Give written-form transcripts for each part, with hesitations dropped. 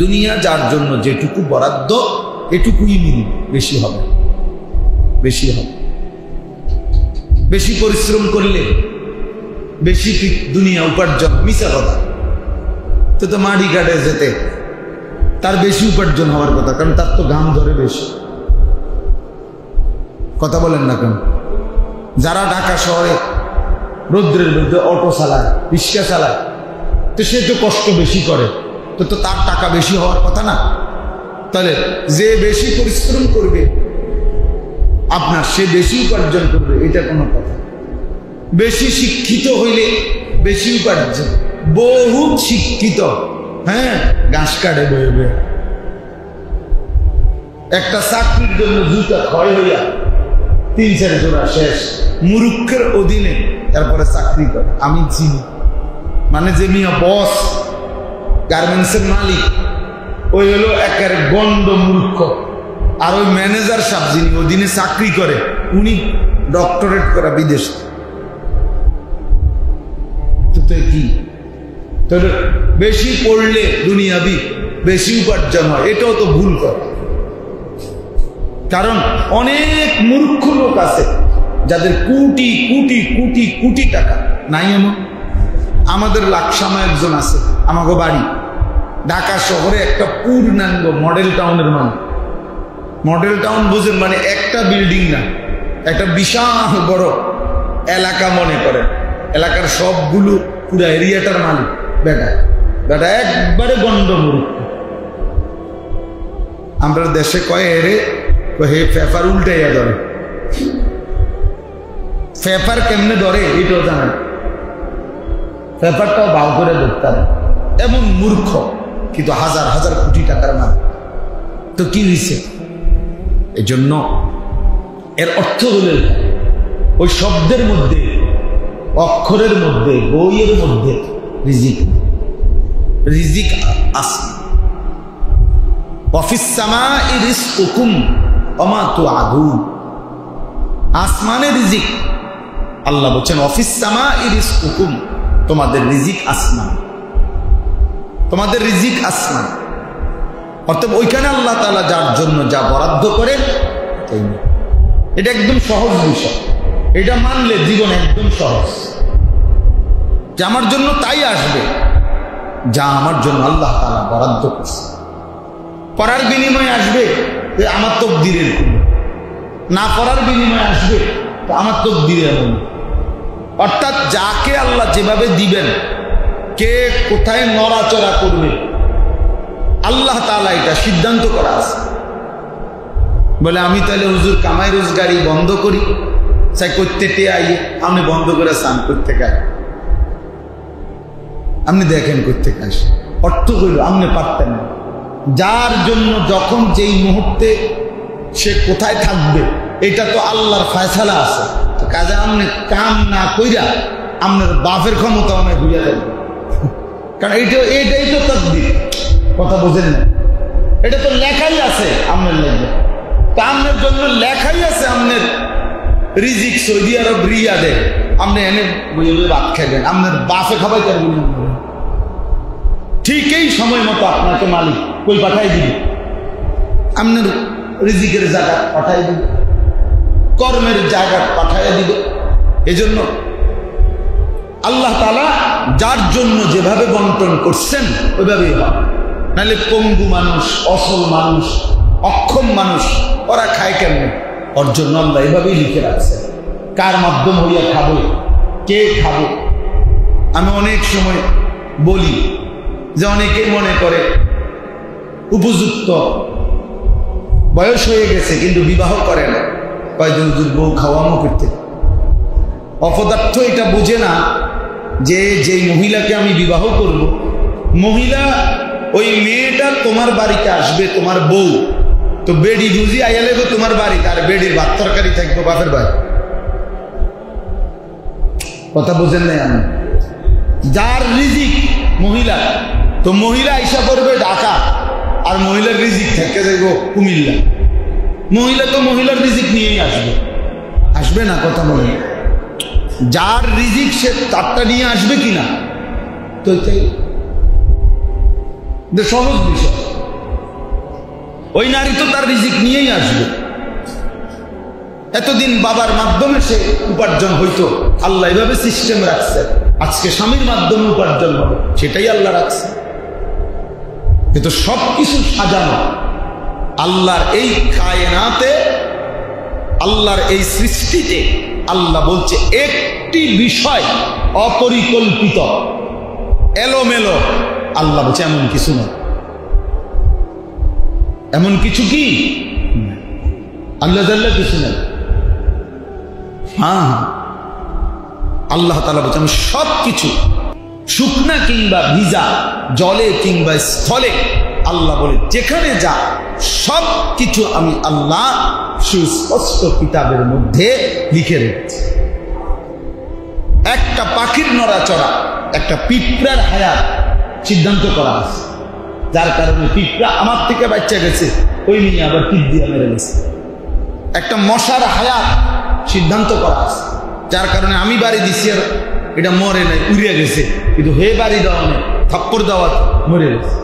দুনিয়া যার জন্য যেটুকু বরাদ্দ এটুকুই মিলবে, বেশি হবে, বেশি হবে। বেশি পরিশ্রম করলে বেশি দুনিয়া উপার্জন, মিশা কথা। তো মাটি কাটে যেতে তার বেশি উপার্জন হওয়ার কথা, কারণ তার তো ঘাম ধরে বেশি। কথা বলেন না কেন? যারা ঢাকা শহরে রৌদ্রের মধ্যে অটো চালায়, রিক্সা চালায়, তো সে তো কষ্ট বেশি করে, তো তার টাকা বেশি হওয়ার কথা না? তাহলে যে বেশি পরিশ্রম করবে আপনার, সে বেশি উপার্জন করবে, এটা কোনো কথা? বেশি শিক্ষিত হইলে বেশি উপার্জন, বহুত শিক্ষিত, হ্যাঁ, ঘাস কাটে বইবে। একটা চাকরির জন্য জুতা ক্ষয় হইয়া 3-4 জোড়া শেষ, মূর্খের অধীনে তারপরে চাকরি করে। আমি চিনি, মানে যে মিয়া বস, গার্মেন্টসের মালিক, ওই হলো একের গন্ড মূর্খ। আর ওই ম্যানেজার সাহেব যিনি অধীনে চাকরি করে, উনি ডক্টরেট করা বিদেশ। কি তাহলে বেশি পড়লে দুনিয়াবি বেশি উপার্জন হয়, এটাও তো ভুল কথা। কারণ অনেক মূর্খ লোক আছে যাদের কোটি কোটি কোটি কোটি টাকা নাই। এমন আমাদের লাকসামে একজন আছে, আমাকে বাড়ি ঢাকা শহরে একটা পূর্ণাঙ্গ মডেল টাউনের মানুষ। মডেল টাউন বুঝেন, মানে একটা বিল্ডিং না, একটা বিশাল বড় এলাকা মনে করেন। এলাকার সবগুলো পুরো এরিয়াটার মালিক বেটা, বেটা একবারে গন্ডমূর্খ। আমরা দেশে কয় এরে হে পেপার উল্টাইয়া ধরে। পেপার কেমনে ধরে এটাও জানেন, পেপারটাও বাউ করে ধরতাম, এমন মূর্খ, কিন্তু হাজার হাজার কোটি টাকার মালিক। তো কি হয়েছে? এই জন্য এর অর্থ হলো ওই শব্দের মধ্যে, অক্ষরের মধ্যে, বইয়ের মধ্যে রিজিক, রিজিক আছে। ওয়াফিস সামাই রিজকুকুম ওয়া তুআদুন, আসমানে রিজিক। আল্লাহ বলেন ওয়াফিস সামাই রিজকুকুম, তোমাদের রিজিক আসমান, তোমাদের রিজিক আসমান। অর্থাৎ ওইখানে আল্লাহ তাআলা যার জন্য যা বরাদ্দ করেন, এটা একদম সহজ বিষয়। এটা মানলে জীবন একদম সহজ, যে আমার জন্য তাই আসবে যা আমার জন্য আল্লাহ তাআলা বরাদ্দ করছে। পড়ার বিনিময়ে আসবে আমার তকদিরের, না পড়ার বিনিময়ে আসবে তো আমার তকদিরের। অর্থাৎ যাকে আল্লাহ যেভাবে দিবেন, কে কোথায় নড়াচড়া করবে, আল্লাহ তাআলা এটা সিদ্ধান্ত করা আছে। বলে আমি তাহলে হুজুর কামাই রোজগারি বন্ধ করি, চাই করতে আইয়ে আপনি বন্ধ করে স্নান করতে গাই, আপনি দেখেন করতে আসে। অর্থ হইল আপনি পারতেন না। যার জন্য যখন যেই মুহূর্তে সে কোথায় থাকবে, এটা তো আল্লাহর ফয়সালা আছে। তো কাজে আপনি কাম না কইরা আপনার বাপের ক্ষমতা অনেক ঘুরিয়া যাবে, কারণ এটাই তো তাকদীর। কথা বোঝেন না? এটা তো লেখাই আছে আপনার লেগে, তা আপনার জন্য লেখাই আছে আপনার রিজিক সৌদি আরব রিয়াদে, আপনি এনে ভাত খাইবেন, আপনার বাপে খাবাই পারবেন। ঠিক এই সময় মতো আপনাকে মালিক কই পাঠাই দিবে, আপনার রিজিকের জায়গা পাঠাই দিবে, কর্মের জায়গা পাঠাই দিবে। এজন্য আল্লাহ তাআলা যার জন্য যেভাবে বন্টন করছেন ওইভাবেই হবে। নাহলে পঙ্গু মানুষ, অসল মানুষ, অক্ষম মানুষ, ওরা খায় কেমনে? ওর জন্য আল্লাহ এভাবেই লিখে রাখছে কার মাধ্যম হইয়া খাবো, কে খাবো। আমি অনেক সময় বলি যে অনেকে মনে করে উপযুক্ত বয়স হয়ে গেছে কিন্তু বিবাহ করে না, কয়জন বউ খাওয়ানো করতে। অপদার্থ এটা বুঝে না যে যেই মহিলাকে আমি বিবাহ করব, মহিলা ওই মেয়েটা তোমার বাড়িতে আসবে, তোমার বউ তো বেডি বুঝি আইলে তো তোমার বাড়িতে, আর বেডির ভাত তরকারি থাকবো বাপের বাড়ি। কথা বুঝেন নাই? আমি যার রিজিক মহিলা, তো মহিলা আইসা করবে ঢাকা, আর মহিলার রিজিক থেকে যাইব কুমিল্লা। মহিলা তো মহিলার রিজিক নিয়েই আসবে, আসবে না? কথা বলে যার রিজিক সে তারটা নিয়ে আসবে কিনা? তো সহজ বিষয়। ওই নারী তো তার রিজিক নিয়েই আসবে। এতদিন বাবার মাধ্যমে সে উপার্জন হইতো, আল্লাহ এভাবে সিস্টেম রাখছে, আজকে স্বামীর মাধ্যমে উপার্জন হবে, সেটাই আল্লাহ রাখছে। কিন্তু সবকিছু সাজানো আল্লাহর এই কায়নাতে, আল্লাহর এই সৃষ্টিতে। আল্লাহ বলছে একটি বিষয় অপরিকল্পিত এলোমেলো, আল্লাহ বলছে এমন কিছু নয়। এমন কিছু কি আল্লাহ কিছু নেই। হ্যাঁ, আল্লাহ তাআলা বলছে আমি সব কিছু, শুকনা কিংবা ভিজা, জলে কিংবা স্থলে, আল্লাহ বলে যেখানে যা সব কিছু আমি আল্লাহ সুস্পষ্ট কিতাবের মধ্যে লিখে রেখেছি। একটা পাখির নড়াচড়া, একটা পিঁপড়ার হায়াত সিদ্ধান্ত করা আছে, যার কারণে পিঁপড়া আমার থেকে বাচ্চা গেছে, ওই নিয়ে আবার টিপ দিয়ে মেরে গেছে। একটা মশার হায়াত সিদ্ধান্ত করা আছে, যার কারণে আমি বাড়ি দিছি আর এটা মরে নাই, উড়িয়ে গেছে, কিন্তু হে বাড়ি দেওয়া নেই, থাপ্পড় দেওয়া মরে গেছে।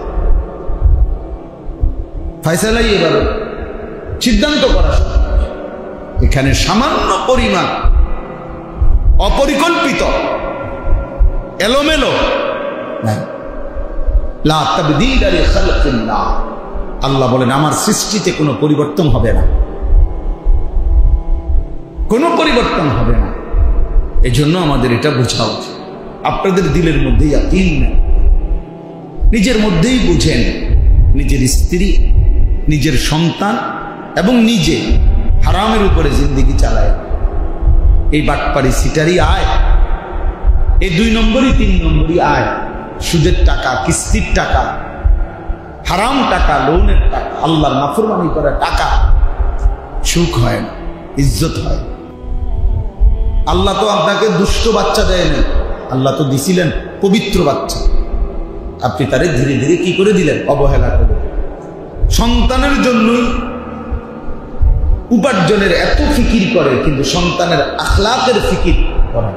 ফায়সালাই এভাবে সিদ্ধান্ত করা। এখানে সামান্য পরিমাণ অপরিকল্পিত এলোমেলো লা তাবদীলা লিখালকিল্লাহ। আল্লাহ বলেন আমার সৃষ্টিতে কোনো পরিবর্তন হবে না, কোনো পরিবর্তন হবে না। এজন্য আমাদের এটা বোঝা উচিত। আপনাদের দিলের মধ্যে ইয়াকিন নেই, নিজের মধ্যেই বুঝেন, নিজের স্ত্রী, নিজের সন্তান এবং নিজে হারামের উপরে জিন্দেগি চালায়। এই বাটপারি সিটারি আয়, এই 2 নম্বরই 3 নম্বরই আয়, সুদের টাকা, কিস্তির টাকা, হারাম টাকা, লোনের টাকা, আল্লাহর নাফরমানি করা টাকা, সুখ হয় না, ইজ্জত হয়। আল্লাহ তো আপনাকে দুষ্ট বাচ্চা দেয় না, আল্লাহ তো দিছিলেন পবিত্র বাচ্চা, আপনি তারে ধীরে ধীরে কি করে দিলেন? অবহেলা করে। সন্তানের জন্যই উপার্জনের এত ফিকির করে, কিন্তু সন্তানের আখলাকের ফিকির করে।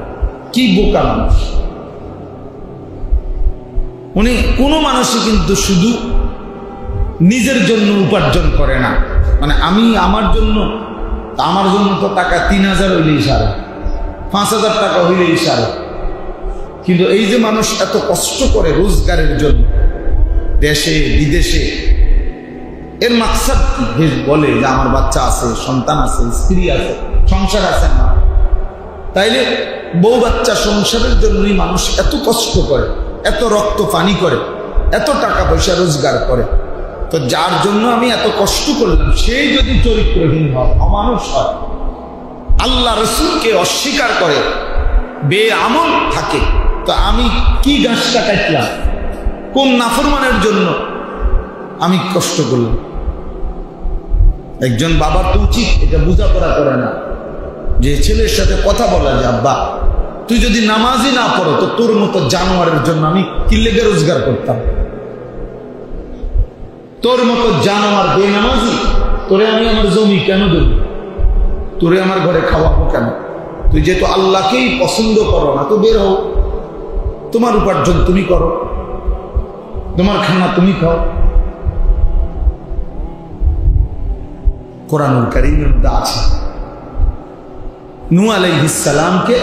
কি বোকা মানুষ উনি! কোনো মানুষই কিন্তু শুধু নিজের জন্য উপার্জন করে না, মানে আমি আমার জন্য তো টাকা 3000 হইলেই সারে, 5000 টাকা হইলেই সারে। কিন্তু এই যে মানুষ এত কষ্ট করে রোজগারের জন্য দেশে বিদেশে, এর মাকসাদ কি? বলে যে আমার বাচ্চা আছে, সন্তান আছে, স্ত্রী আছে, সংসার আছে না। তাইলে বউ বাচ্চা সংসারের জন্যই মানুষ এত কষ্ট করে, এত রক্ত পানি করে, এত টাকা পয়সা রোজগার করে। তো যার জন্য আমি এত কষ্ট করলাম, সেই যদি চরিত্রহীন হয়, অমানুষ হয়, আল্লাহ রসুলকে অস্বীকার করে, বেআমল থাকে, তো আমি কি গাছটা কাটলাম? কোন নাফরমানের জন্য আমি কষ্ট করলাম? একজন বাবার তো উচিত এটা বোঝাপড়া করে না, যে ছেলের সাথে কথা বলা, যে আব্বা তুই যদি নামাজই না পড়ো তো তোর মতো জানোয়ারের জন্য আমি কি লেগে রোজগার করতাম? তোর মতো জানোয়ার বেনামাজি, তোরে আমি আমার জমি কেন দেব? তোরে আমার ঘরে খাওয়াবো কেন? তুই যেহেতু আল্লাহকেই পছন্দ করো না, তো বের হও, তোমার উপার্জন তুমি করো, তোমার খানা তুমি খাও। কোরআনুল কারীমের মধ্যে আছে নূহ আলাইহিস সালামকে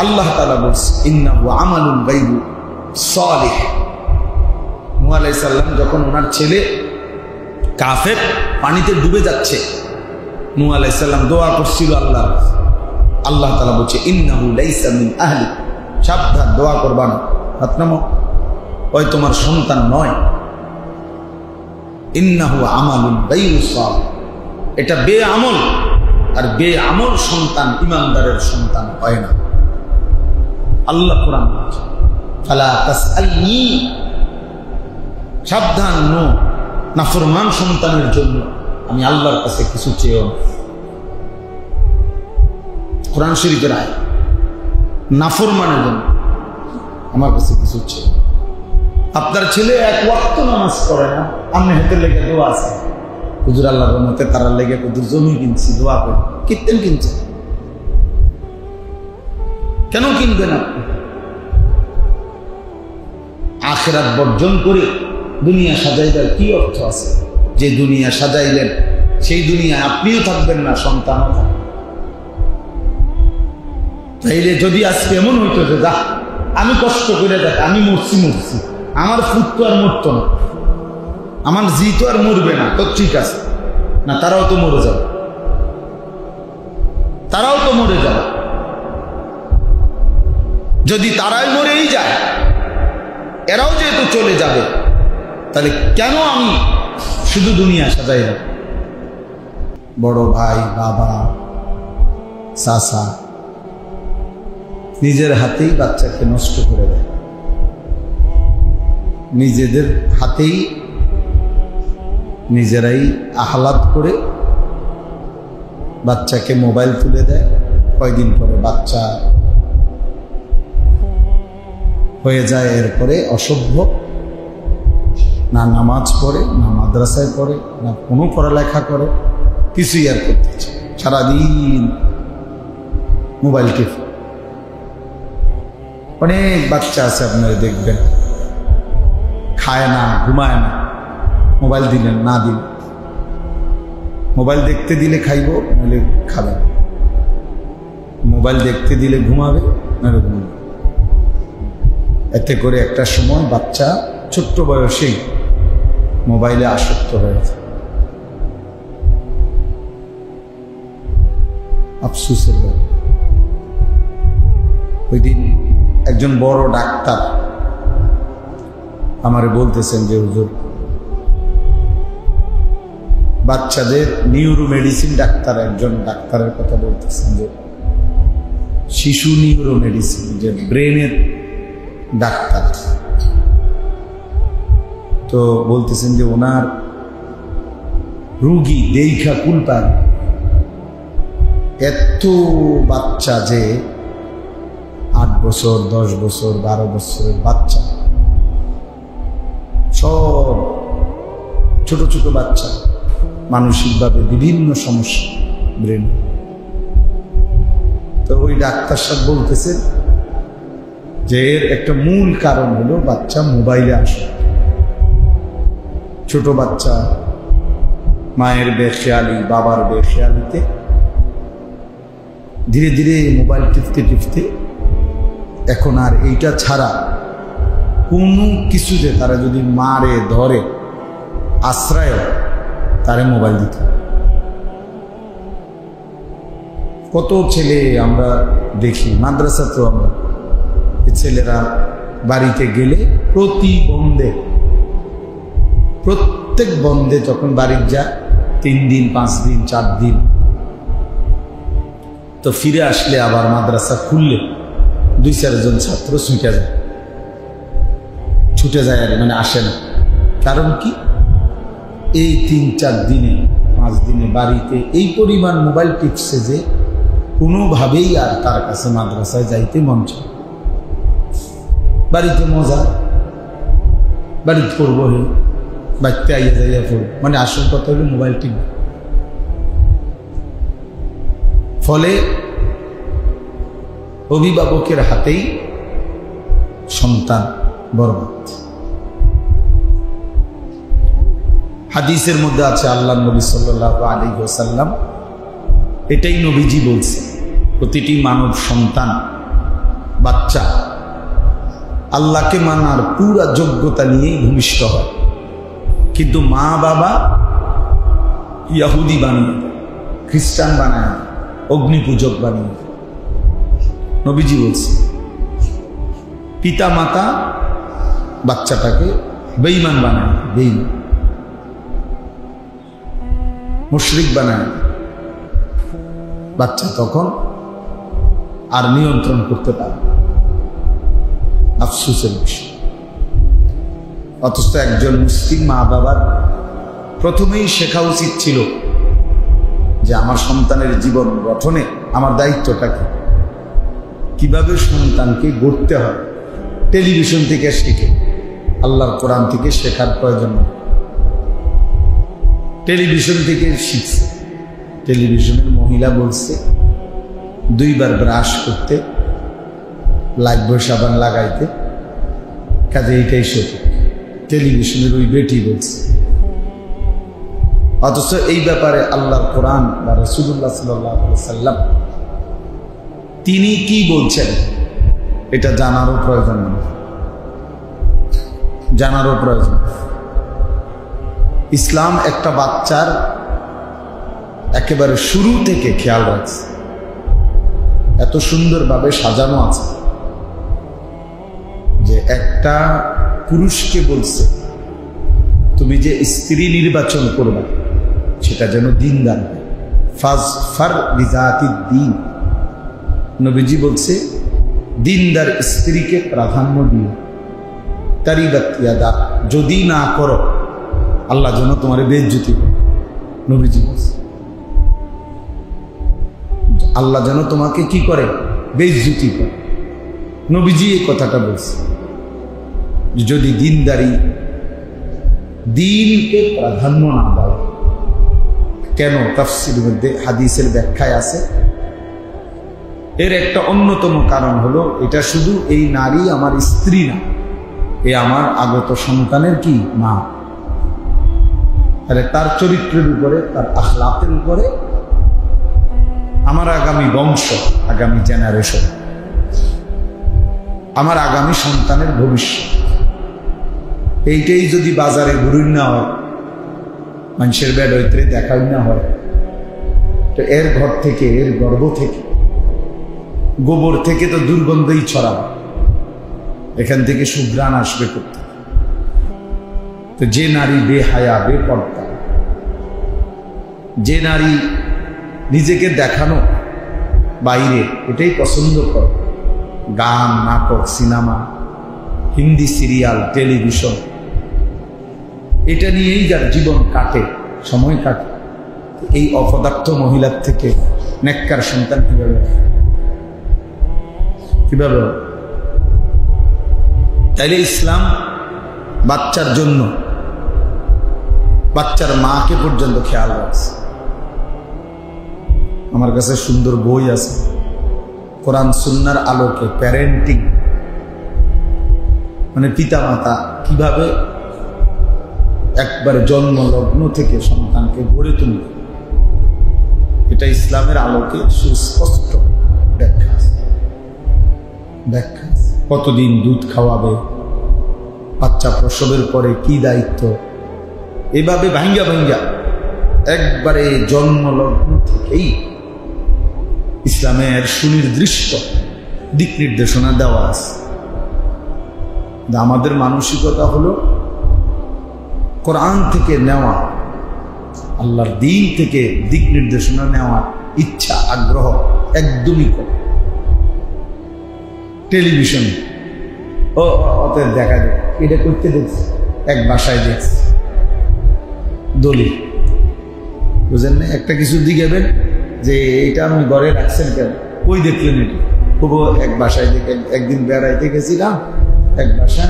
আল্লাহ তাআলা বলছে ইন্নাহু আমালুন গায়রু সালিহ। নূহ আলাইহিস সালাম যখন ওনার ছেলে কাফের পানিতে ডুবে যাচ্ছে, নূহ আলাইহিস সালাম দোয়া করছিল আল্লাহ, আল্লাহ তাআলা বলছে ইন্নাহু লাইসা মিন আহলি, সাবধান, দোয়া করবা না, হাত নামাও, ওই তোমার সন্তান নয়। ইন্নাহু আমালুন গায়রু সালিহ, এটা বেআমল, আর বেআমল সন্তান ইমানদারের সন্তান হয় না। আল্লাহ কোরআন বলছে ফালা তাসআলনি, সাবধান, নো নাফরমান সন্তানের জন্য আমি আল্লাহর কাছে কিছু চেয়েও না। কোরআন শরীফের আয়াত, নাফরমানের জন্য আমার কাছে কিছু চেয়ে। আপনার ছেলে 1 ওয়াক্ত নামাজ পড়ে না, আপনি হাতে লেগে দোয়া আছে, হুজুর আল্লাহর রহমতে তারা লেগে হুজুর জমি কিনছি, দোয়া করে। কিনতেন, কিনছেন কেন? কিনবেন আপনি আখিরাত বর্জন করে দুনিয়া সাজাইবার কি অর্থ আছে? যে দুনিয়া সাজাইলেন সেই দুনিয়ায় আপনিও থাকবেন না, সন্তানও থাকবে। তাইলে যদি আজকে এমন হইতো যে যা আমি কষ্ট করে দেখ, আমি মরছি, আমার ফুট তো আর মরতো না, আমার জি তো আর মরবে না, তো ঠিক আছে না, তারাও তো মরে যাবে, তারাও তো মরে যাবে। যদি তারাই মরেই যায়, এরাও যেহেতু চলে যাবে, তাহলে কেন আমি শুধু দুনিয়া সাজাই না? বড় ভাই, বাবা, চাচা নিজের হাতেই বাচ্চাকে নষ্ট করে দেয়, নিজেদের হাতেই নিজেরাই আহ্লাদ করে বাচ্চাকে মোবাইল তুলে দেয়। কয়দিন পরে বাচ্চা হয়ে যায়, এরপরে অসভ্য, না নামাজ পড়ে, না মাদ্রাসায় পড়ে, না কোনো পড়ালেখা করে, কিছুই আর করতে চায়, সারাদিন মোবাইল টিপে। অনেক বাচ্চা আছে আপনারা দেখবেন, খায় না, ঘুমায় না, মোবাইল দিলেন না দিলেন, মোবাইল দেখতে দিলে খাইব, নাহলে খাবে, মোবাইল দেখতে দিলে ঘুমাবে, নাহলে ঘুমাবে। এতে করে একটা সময় বাচ্চা ছোট্ট বয়সেই মোবাইলে আসক্ত হয়েছে। আফসোসের ব্যাপার। ওই দিন একজন বড় ডাক্তার আমারে বলতেছেন যে হুজুর, বাচ্চাদের নিউরো মেডিসিন ডাক্তার, একজন ডাক্তারের কথা বলতেছেন যে শিশু নিউরো মেডিসিন, যে ব্রেনের ডাক্তার, তো বলতেছেন যে ওনার রুগী দেখা কুল পায়, এত বাচ্চা, যে 8 বছর, 10 বছর, 12 বছরের বাচ্চা, সব ছোট ছোট বাচ্চা, মানসিকভাবে বিভিন্ন সমস্যা ব্রেন। তো ওই ডাক্তার সাহেব বলতেছেন যে এর একটা মূল কারণ হলো বাচ্চা মোবাইলে আসক্ত। ছোট বাচ্চা মায়ের বেখেয়ালি, বাবার বেখেয়ালিতে ধীরে ধীরে মোবাইল টিপতে টিপতে এখন আর এইটা ছাড়া কোনো কিছুতে তারা যদি মারে, ধরে, আশ্রয়, তারে মোবাইল দিতে। কত ছেলে আমরা দেখি, মাদ্রাসাতেও আমরা, ছেলেরা বাড়িতে গেলে প্রত্যেক বন্ধে যখন বাড়ির যায়, 3 দিন, 5 দিন, 4 দিন, তো ফিরে আসলে আবার মাদ্রাসা খুললে 2-4 জন ছাত্র ছুটে যায় আর মানে আসে না। কারণ কি? এই 3-4 দিনে, 5 দিনে বাড়িতে এই পরিমাণ মোবাইল টিপছে যে কোনোভাবেই আর তার কাছে মাদ্রাসায় যাইতে মন চায়। বাড়িতে মজা, বাড়িতে পড়বো, বাড়িতে আইয়া যাইয়া পড়ব, মানে আসল কথা হলো মোবাইল টিপ। ফলে অভিভাবকের হাতেই সন্তান বরবাদ। হাদিসের মধ্যে আছে, আল্লাহ নবী সাল্লাল্লাহু আলাইহি ওয়াসাল্লাম এটাই নবীজি বলছে, প্রতিটি মানব সন্তান, বাচ্চা আল্লাহকে মানার পুরা যোগ্যতা নিয়েই ভূমিষ্ঠ হয়, কিন্তু মা বাবা ইহুদি বানিয়ে, খ্রিস্টান বানায়, অগ্নিপূজক বানিয়ে। নবীজি বলছে পিতা মাতা বাচ্চাটাকে বেঈমান বানায়, বেঈমান, মুশরিক বানায়। বাচ্চা তখন আর নিয়ন্ত্রণ করতে পারে। আফসোসের বিষয়। অথচ একজন মুসলিম মা বাবার প্রথমেই শেখা উচিত ছিল যে আমার সন্তানের জীবন গঠনে আমার দায়িত্বটা কি, কিভাবে সন্তানকে গড়তে হয়। টেলিভিশন থেকে শিখে, আল্লাহর কোরআন থেকে শেখার প্রয়োজন নেই। টেলিভিশন থেকে শিখছে, টেলিভিশনের মহিলা বলছে 2 বার ব্রাশ করতে, লাইফবয় সাবান লাগাইতে, কাজে এইটাই সঠিক। টেলিভিশনের ওই বেটি বলছে। অথচ এই ব্যাপারে আল্লাহর কোরআন বা রাসূলুল্লাহ সাল্লাল্লাহু আলাইহি ওয়াসাল্লাম তিনি কি বলছেন এটা জানারও প্রয়োজন নেই, জানারও প্রয়োজন। ইসলাম একটা বাচ্চার একেবারে শুরু থেকে খেয়াল রাখছে, এত সুন্দরভাবে সাজানো আছে যে একটা পুরুষকে বলছে তুমি যে স্ত্রী নির্বাচন করবে সেটা যেন দিনদার, ফাজফার বিজাতিদ দ্বীন। নবীজি বলছে দিনদার স্ত্রীকে প্রাধান্য দিও, তারিবাত ইয়াদা, যদি না করো আল্লাহ যেন তোমার বেইজ্জতি করে। নবীজি বলছে আল্লাহ যেন তোমাকে কি করে, বেইজ্জতি করে। নবীজি এই কথাটা বলছে যদি দিনদারি দিনকে প্রাধান্য না দাও। কেন? তাফসীরের মধ্যে হাদিসের ব্যাখ্যায় আছে এর একটা অন্যতম কারণ হলো এটা শুধু এই নারী আমার স্ত্রী না, এ আমার আগত সন্তানের কি মা। তাহলে তার চরিত্রের উপরে, তার আখলাকের উপরে আমার আগামী বংশ, আগামী জেনারেশন, আমার আগামী সন্তানের ভবিষ্যৎ, এইটাই যদি বাজারে ঘুরুন না হয়, মানুষের বেড হইতে দেখাই না হয়, তো এর ঘর থেকে, এর গর্ভ থেকে, গোবর থেকে তো দুর্গন্ধই ছড়াবে, এখান থেকে সুঘ্রাণ আসবে করতে। তো যে নারী বেহায়া, বেপর্দা, যে নারী নিজেকে দেখানো বাইরে এটাই পছন্দ করে, গান, নাটক, সিনেমা, হিন্দি সিরিয়াল, টেলিভিশন, এটা নিয়েই যার জীবন কাটে, সময় কাটে, এই অপদার্থ মহিলার থেকে নেককার সন্তান কিভাবে কিভাবে? তাইলে ইসলাম বাচ্চার জন্য, বাচ্চার মাকে পর্যন্ত খেয়াল রাখছে। আমার কাছে সুন্দর বই আছে কোরআন সুন্নাহর আলোকে প্যারেন্টিং, মানে পিতামাতা কিভাবে একবারে জন্মলগ্ন থেকে সন্তানকে গড়ে তুলবে, এটা ইসলামের আলোকে সুস্পষ্ট ব্যাখ্যা আছে। কতদিন দুধ খাওয়াবে, বাচ্চা প্রসবের পরে কি দায়িত্ব, এভাবে ভাঙ্গা ভাঙ্গা একবারে জন্মলগ্ন থেকেই ইসলামের সুনির্দিষ্ট দিক নির্দেশনা দেওয়া আছে। আমাদের মানসিকতা হলো কোরআন থেকে নেওয়া, আল্লাহর দ্বীন থেকে দিক নির্দেশনা নেওয়ার ইচ্ছা, আগ্রহ একদমই কম। টেলিভিশন ও অতএব দেখা যায়, এটা করতে দেখছে, এক বাসায় দেখছে দলিল, বুঝেন না? একটা কিছু দিকেবেন যে এটা আপনি ঘরে রাখছেন কেন, ওই দেখলেন এটা খুব এক বাসায় দেখে, একদিন বেড়াইতে গেছিলাম এক বাসা,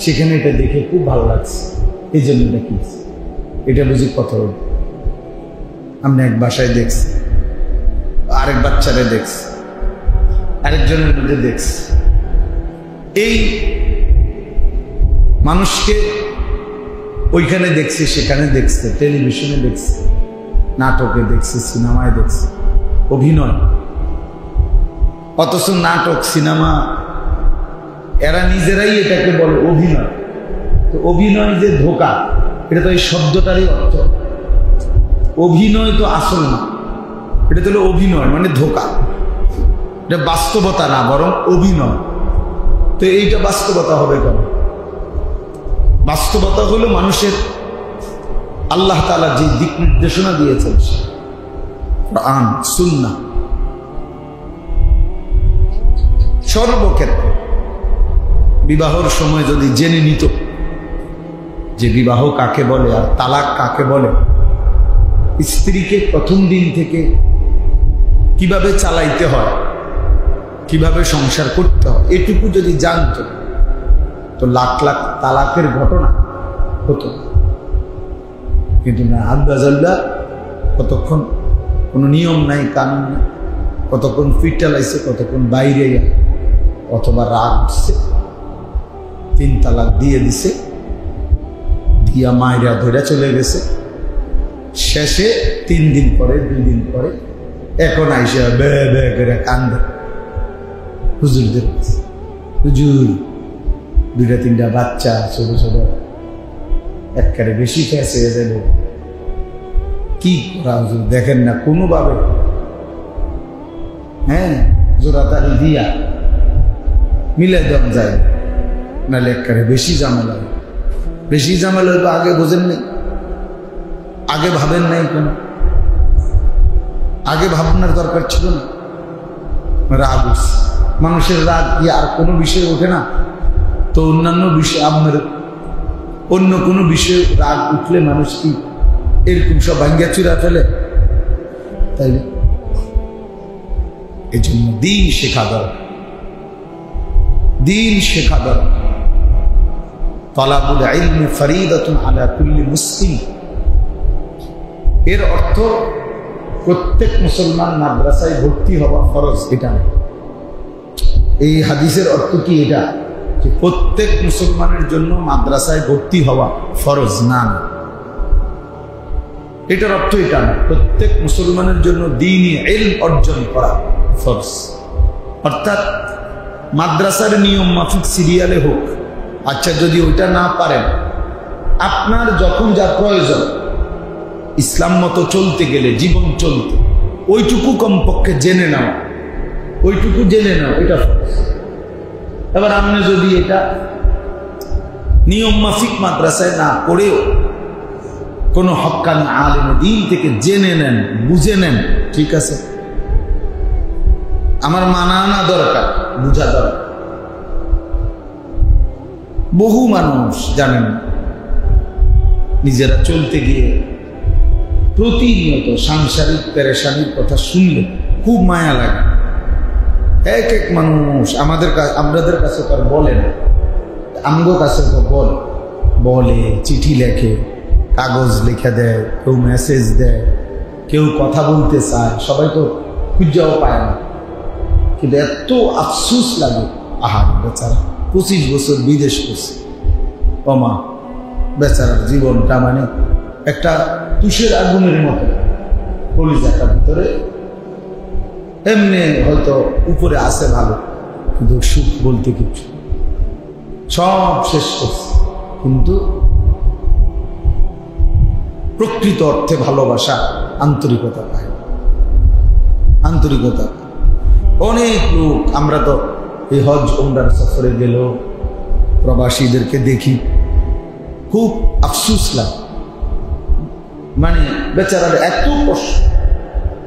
সেখানে এটা দেখে খুব ভালো লাগছে, এই জন্য দেখিয়েছি, এটা বুঝি কথা হল। আপনি এক বাসায় দেখছি, আরেক বাচ্চারে দেখছি, আরেকজনের মধ্যে দেখছি, এই মানুষকে ওইখানে দেখছি, সেখানে দেখছে, টেলিভিশনে দেখছে, নাটকে দেখছে, সিনেমায় দেখছে, অভিনয়। অথচ নাটক, সিনেমা এরা নিজেরাই এটাকে বলে অভিনয়। তো অভিনয় যে ধোঁকা, এটা তো এই শব্দটারই অর্থ। অভিনয় তো আসল না, এটা তো অভিনয় মানে ধোঁকা, এটা বাস্তবতা না, বরং অভিনয়। তো এইটা বাস্তবতা হবে কেন? বাস্তবতা হলো মানুষের আল্লাহ তাআলা যে দিক নির্দেশনা দিয়েছেন, কোরআন সুন্নাহ, সর্বক্ষেত্রে বিবাহর সময় যদি জেনে নিত যে বিবাহ কাকে বলে আর তালাক কাকে বলে, স্ত্রীকে প্রথম দিন থেকে কিভাবে চালাইতে হয়, কিভাবে সংসার করতে হয়, এটুকু যদি জানতো তো লাখ লাখ তালাকের ঘটনা হতো। কিন্তু না, আন্দাজাল্লা কতক্ষণ কোনো নিয়ম নাই, কানুন নেই, কতক্ষণ ফিটালাইছে, কতক্ষণ বাইরে, অথবা রাগ উঠছে, 3 তালাক দিয়ে দিছে, দিয়া মায়েরা ধরে চলে গেছে। শেষে 3 দিন পরে 2 দিন পরে এখন আইসা বে বে করে কান্দে হুজুরদের কাছে। হুজুর 2-3টা বাচ্চা ছোট ছোট একবারে বেশি ফেসে যাবে, কি করা হুজুর দেখেন না কোনোভাবে জোড়াতাড়ি দিয়া মিলে দেওয়া যায়, নাহলে একবারে বেশি ঝামেলা হয়। বেশি ঝামেলা হয়তো আগে বোঝেন নাই, আগে ভাবেন নাই কেন? আগে ভাবনার দরকার ছিল না। রাগ মানুষের রাগ কি আর কোনো বিষয় ওঠে না? তো অন্যান্য বিষয় আপনার অন্য কোনো বিষয়ে রাগ উঠলে মানুষ কি এরকম সব ভাঙ্গা চূড়া ফেলে? তাই এই জন্য দিন শেখা দরকার, দিন শেখা দরকার। তালাবুল ইলমি ফরিদাতুন আলা কুল্লি মুসলিম, এর অর্থ প্রত্যেক মুসলমান মাদ্রাসায় ভর্তি হওয়া ফরজ, এটা না। এই হাদিসের অর্থ কি এটা যে প্রত্যেক মুসলমানের জন্য মাদ্রাসায় ভর্তি হওয়া ফরজ? না, এটার অর্থ এটা না। প্রত্যেক মুসলমানের জন্য দ্বীনি ইলম অর্জন করা ফরজ। অর্থাৎ মাদ্রাসার নিয়ম মাফিক সিরিয়ালে হোক, আচ্ছা যদি ওইটা না পারেন, আপনার যখন যা প্রয়োজন ইসলাম মতো চলতে গেলে, জীবন চলতে, ওইটুকু কমপক্ষে জেনে নাও, ওইটুকু জেনে নাও, এটা ফরজ। এবার আপনি যদি এটা নিয়ম মাফিক মাদ্রাসায় না পড়েও কোনো হক্কানি আলেম দ্বীন থেকে জেনে নেন, বুঝে নেন, ঠিক আছে, আমার মানা না দরকার, বুঝা দরকার। বহু মানুষ জানেন নিজেরা চলতে গিয়ে প্রতিনিয়ত সাংসারিক পেরেশানির কথা শুনলে খুব মায়া লাগে। এক এক মানুষ আমাদের কাছে তার বলে না, আমগো কাছে তো বলে, চিঠি লেখে, কাগজ লিখে দেয়, কেউ মেসেজ দেয়, কেউ কথা বলতে চায়, সবাই তো খুঁজাও পায় না। কিন্তু এত আফসোস লাগে, আহা বেচারা 25 বছর বিদেশ করছে, ওমা বেচারার জীবনটা মানে একটা তুষের আগুনের মতো, কলিজাটার ভিতরে এমনি হয়তো উপরে আসে ভালো, কিন্তু সুখ বলতে কিছু, সব শেষ করছে। কিন্তু প্রকৃত অর্থে ভালোবাসা, আন্তরিকতা পায়, আন্তরিকতা। অনেক লোক, আমরা তো এই হজ উমরার সফরে গেল প্রবাসীদেরকে দেখি, খুব আফসোস লাগে, মানে বেচারার এত কষ্ট,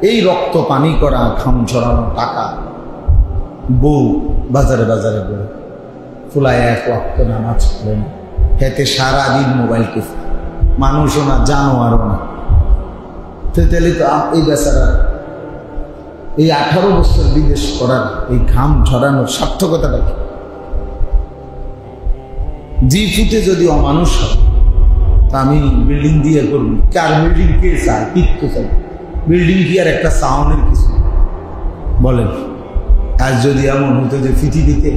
এই রক্ত পানি করা, ঘাম ঝরানো টাকা, বউ বাজারে বাজারে বলে ফুলায় 1 ওয়াক্ত নামাজ পড়েন, হেতে সারাদিন মোবাইল টিপে, মানুষও না জানোয়ারও না। তাহলে তো এই বেচারা এই 18 বছর বিদেশ করার এই ঘাম ঝরানোর সার্থকতাটা কি? জি ফুটে যদি অমানুষ হয়, তা আমি বিল্ডিং দিয়ে করবো, কার বিল্ডিং কে চায়? কিচ্ছু চাই, বিল্ডিং কি আর একটা সাউন্ডের কিছু বলেন? আর যদি এমন হতো যে পৃথিবীতে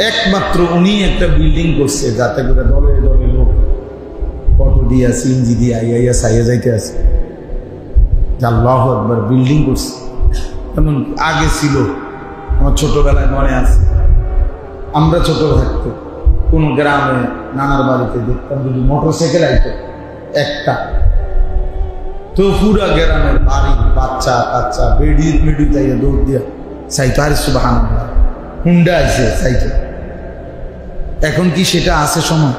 একমাত্র উনি একটা বিল্ডিং করছে, যাতে করে দলে দলে লোক অটো দিয়া সিএনজি দিয়ে আইয়া সাইয়া যাইতে আছে, আল্লাহু আকবার, বিল্ডিং করছে। এমন আগে ছিল, আমার ছোটবেলায় মনে আছে, আমরা ছোট থাকতে কোন গ্রামে নানার বাড়িতে দেখতাম যদি মোটরসাইকেল আইতো একটা, তো পুরা গ্রামের বাড়ি বাচ্চা কাচ্চা বেড়ি যাইয়া দৌড় দিয়া চাইতো, আরে সুবহানাল্লাহ হুন্ডা আছে চাইতো। এখন কি সেটা আছে সময়?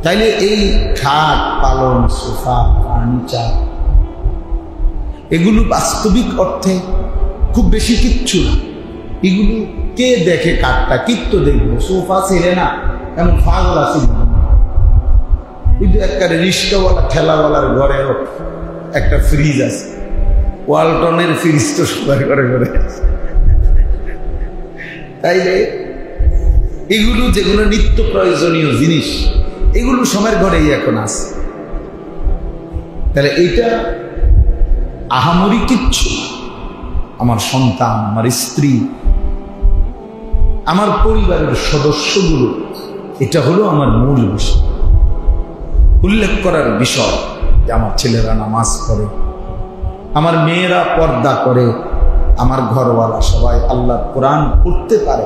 তাইলে এই খাট, পালং, সোফা, ফার্নিচার, এগুলো বাস্তবিক অর্থে খুব বেশি কিচ্ছু না। এগুলো কে দেখে? কাঠটা কিত্ত দেখবো, সোফা ছেলে না, এমন পাগল আছে। কিন্তু একটা রিক্সাওয়ালা ঠেলাওয়ালার ঘরেও একটা ফ্রিজ আছে, ওয়ালটনের ফ্রিজ তো সবার ঘরে ঘরে। তাইলে এগুলো যেগুলো নিত্য প্রয়োজনীয় জিনিস, এগুলো সবার ঘরেই এখন আছে। তাহলে এইটা আহামরি কিচ্ছু। আমার সন্তান, আমার স্ত্রী, আমার পরিবারের সদস্যগুলো এটা হলো আমার মূল বিষয়, উল্লেখ করার বিষয় যে আমার ছেলেরা নামাজ পড়ে, আমার মেয়েরা পর্দা করে, আমার ঘরওয়ালা সবাই আল্লাহর কোরআন পড়তে পারে।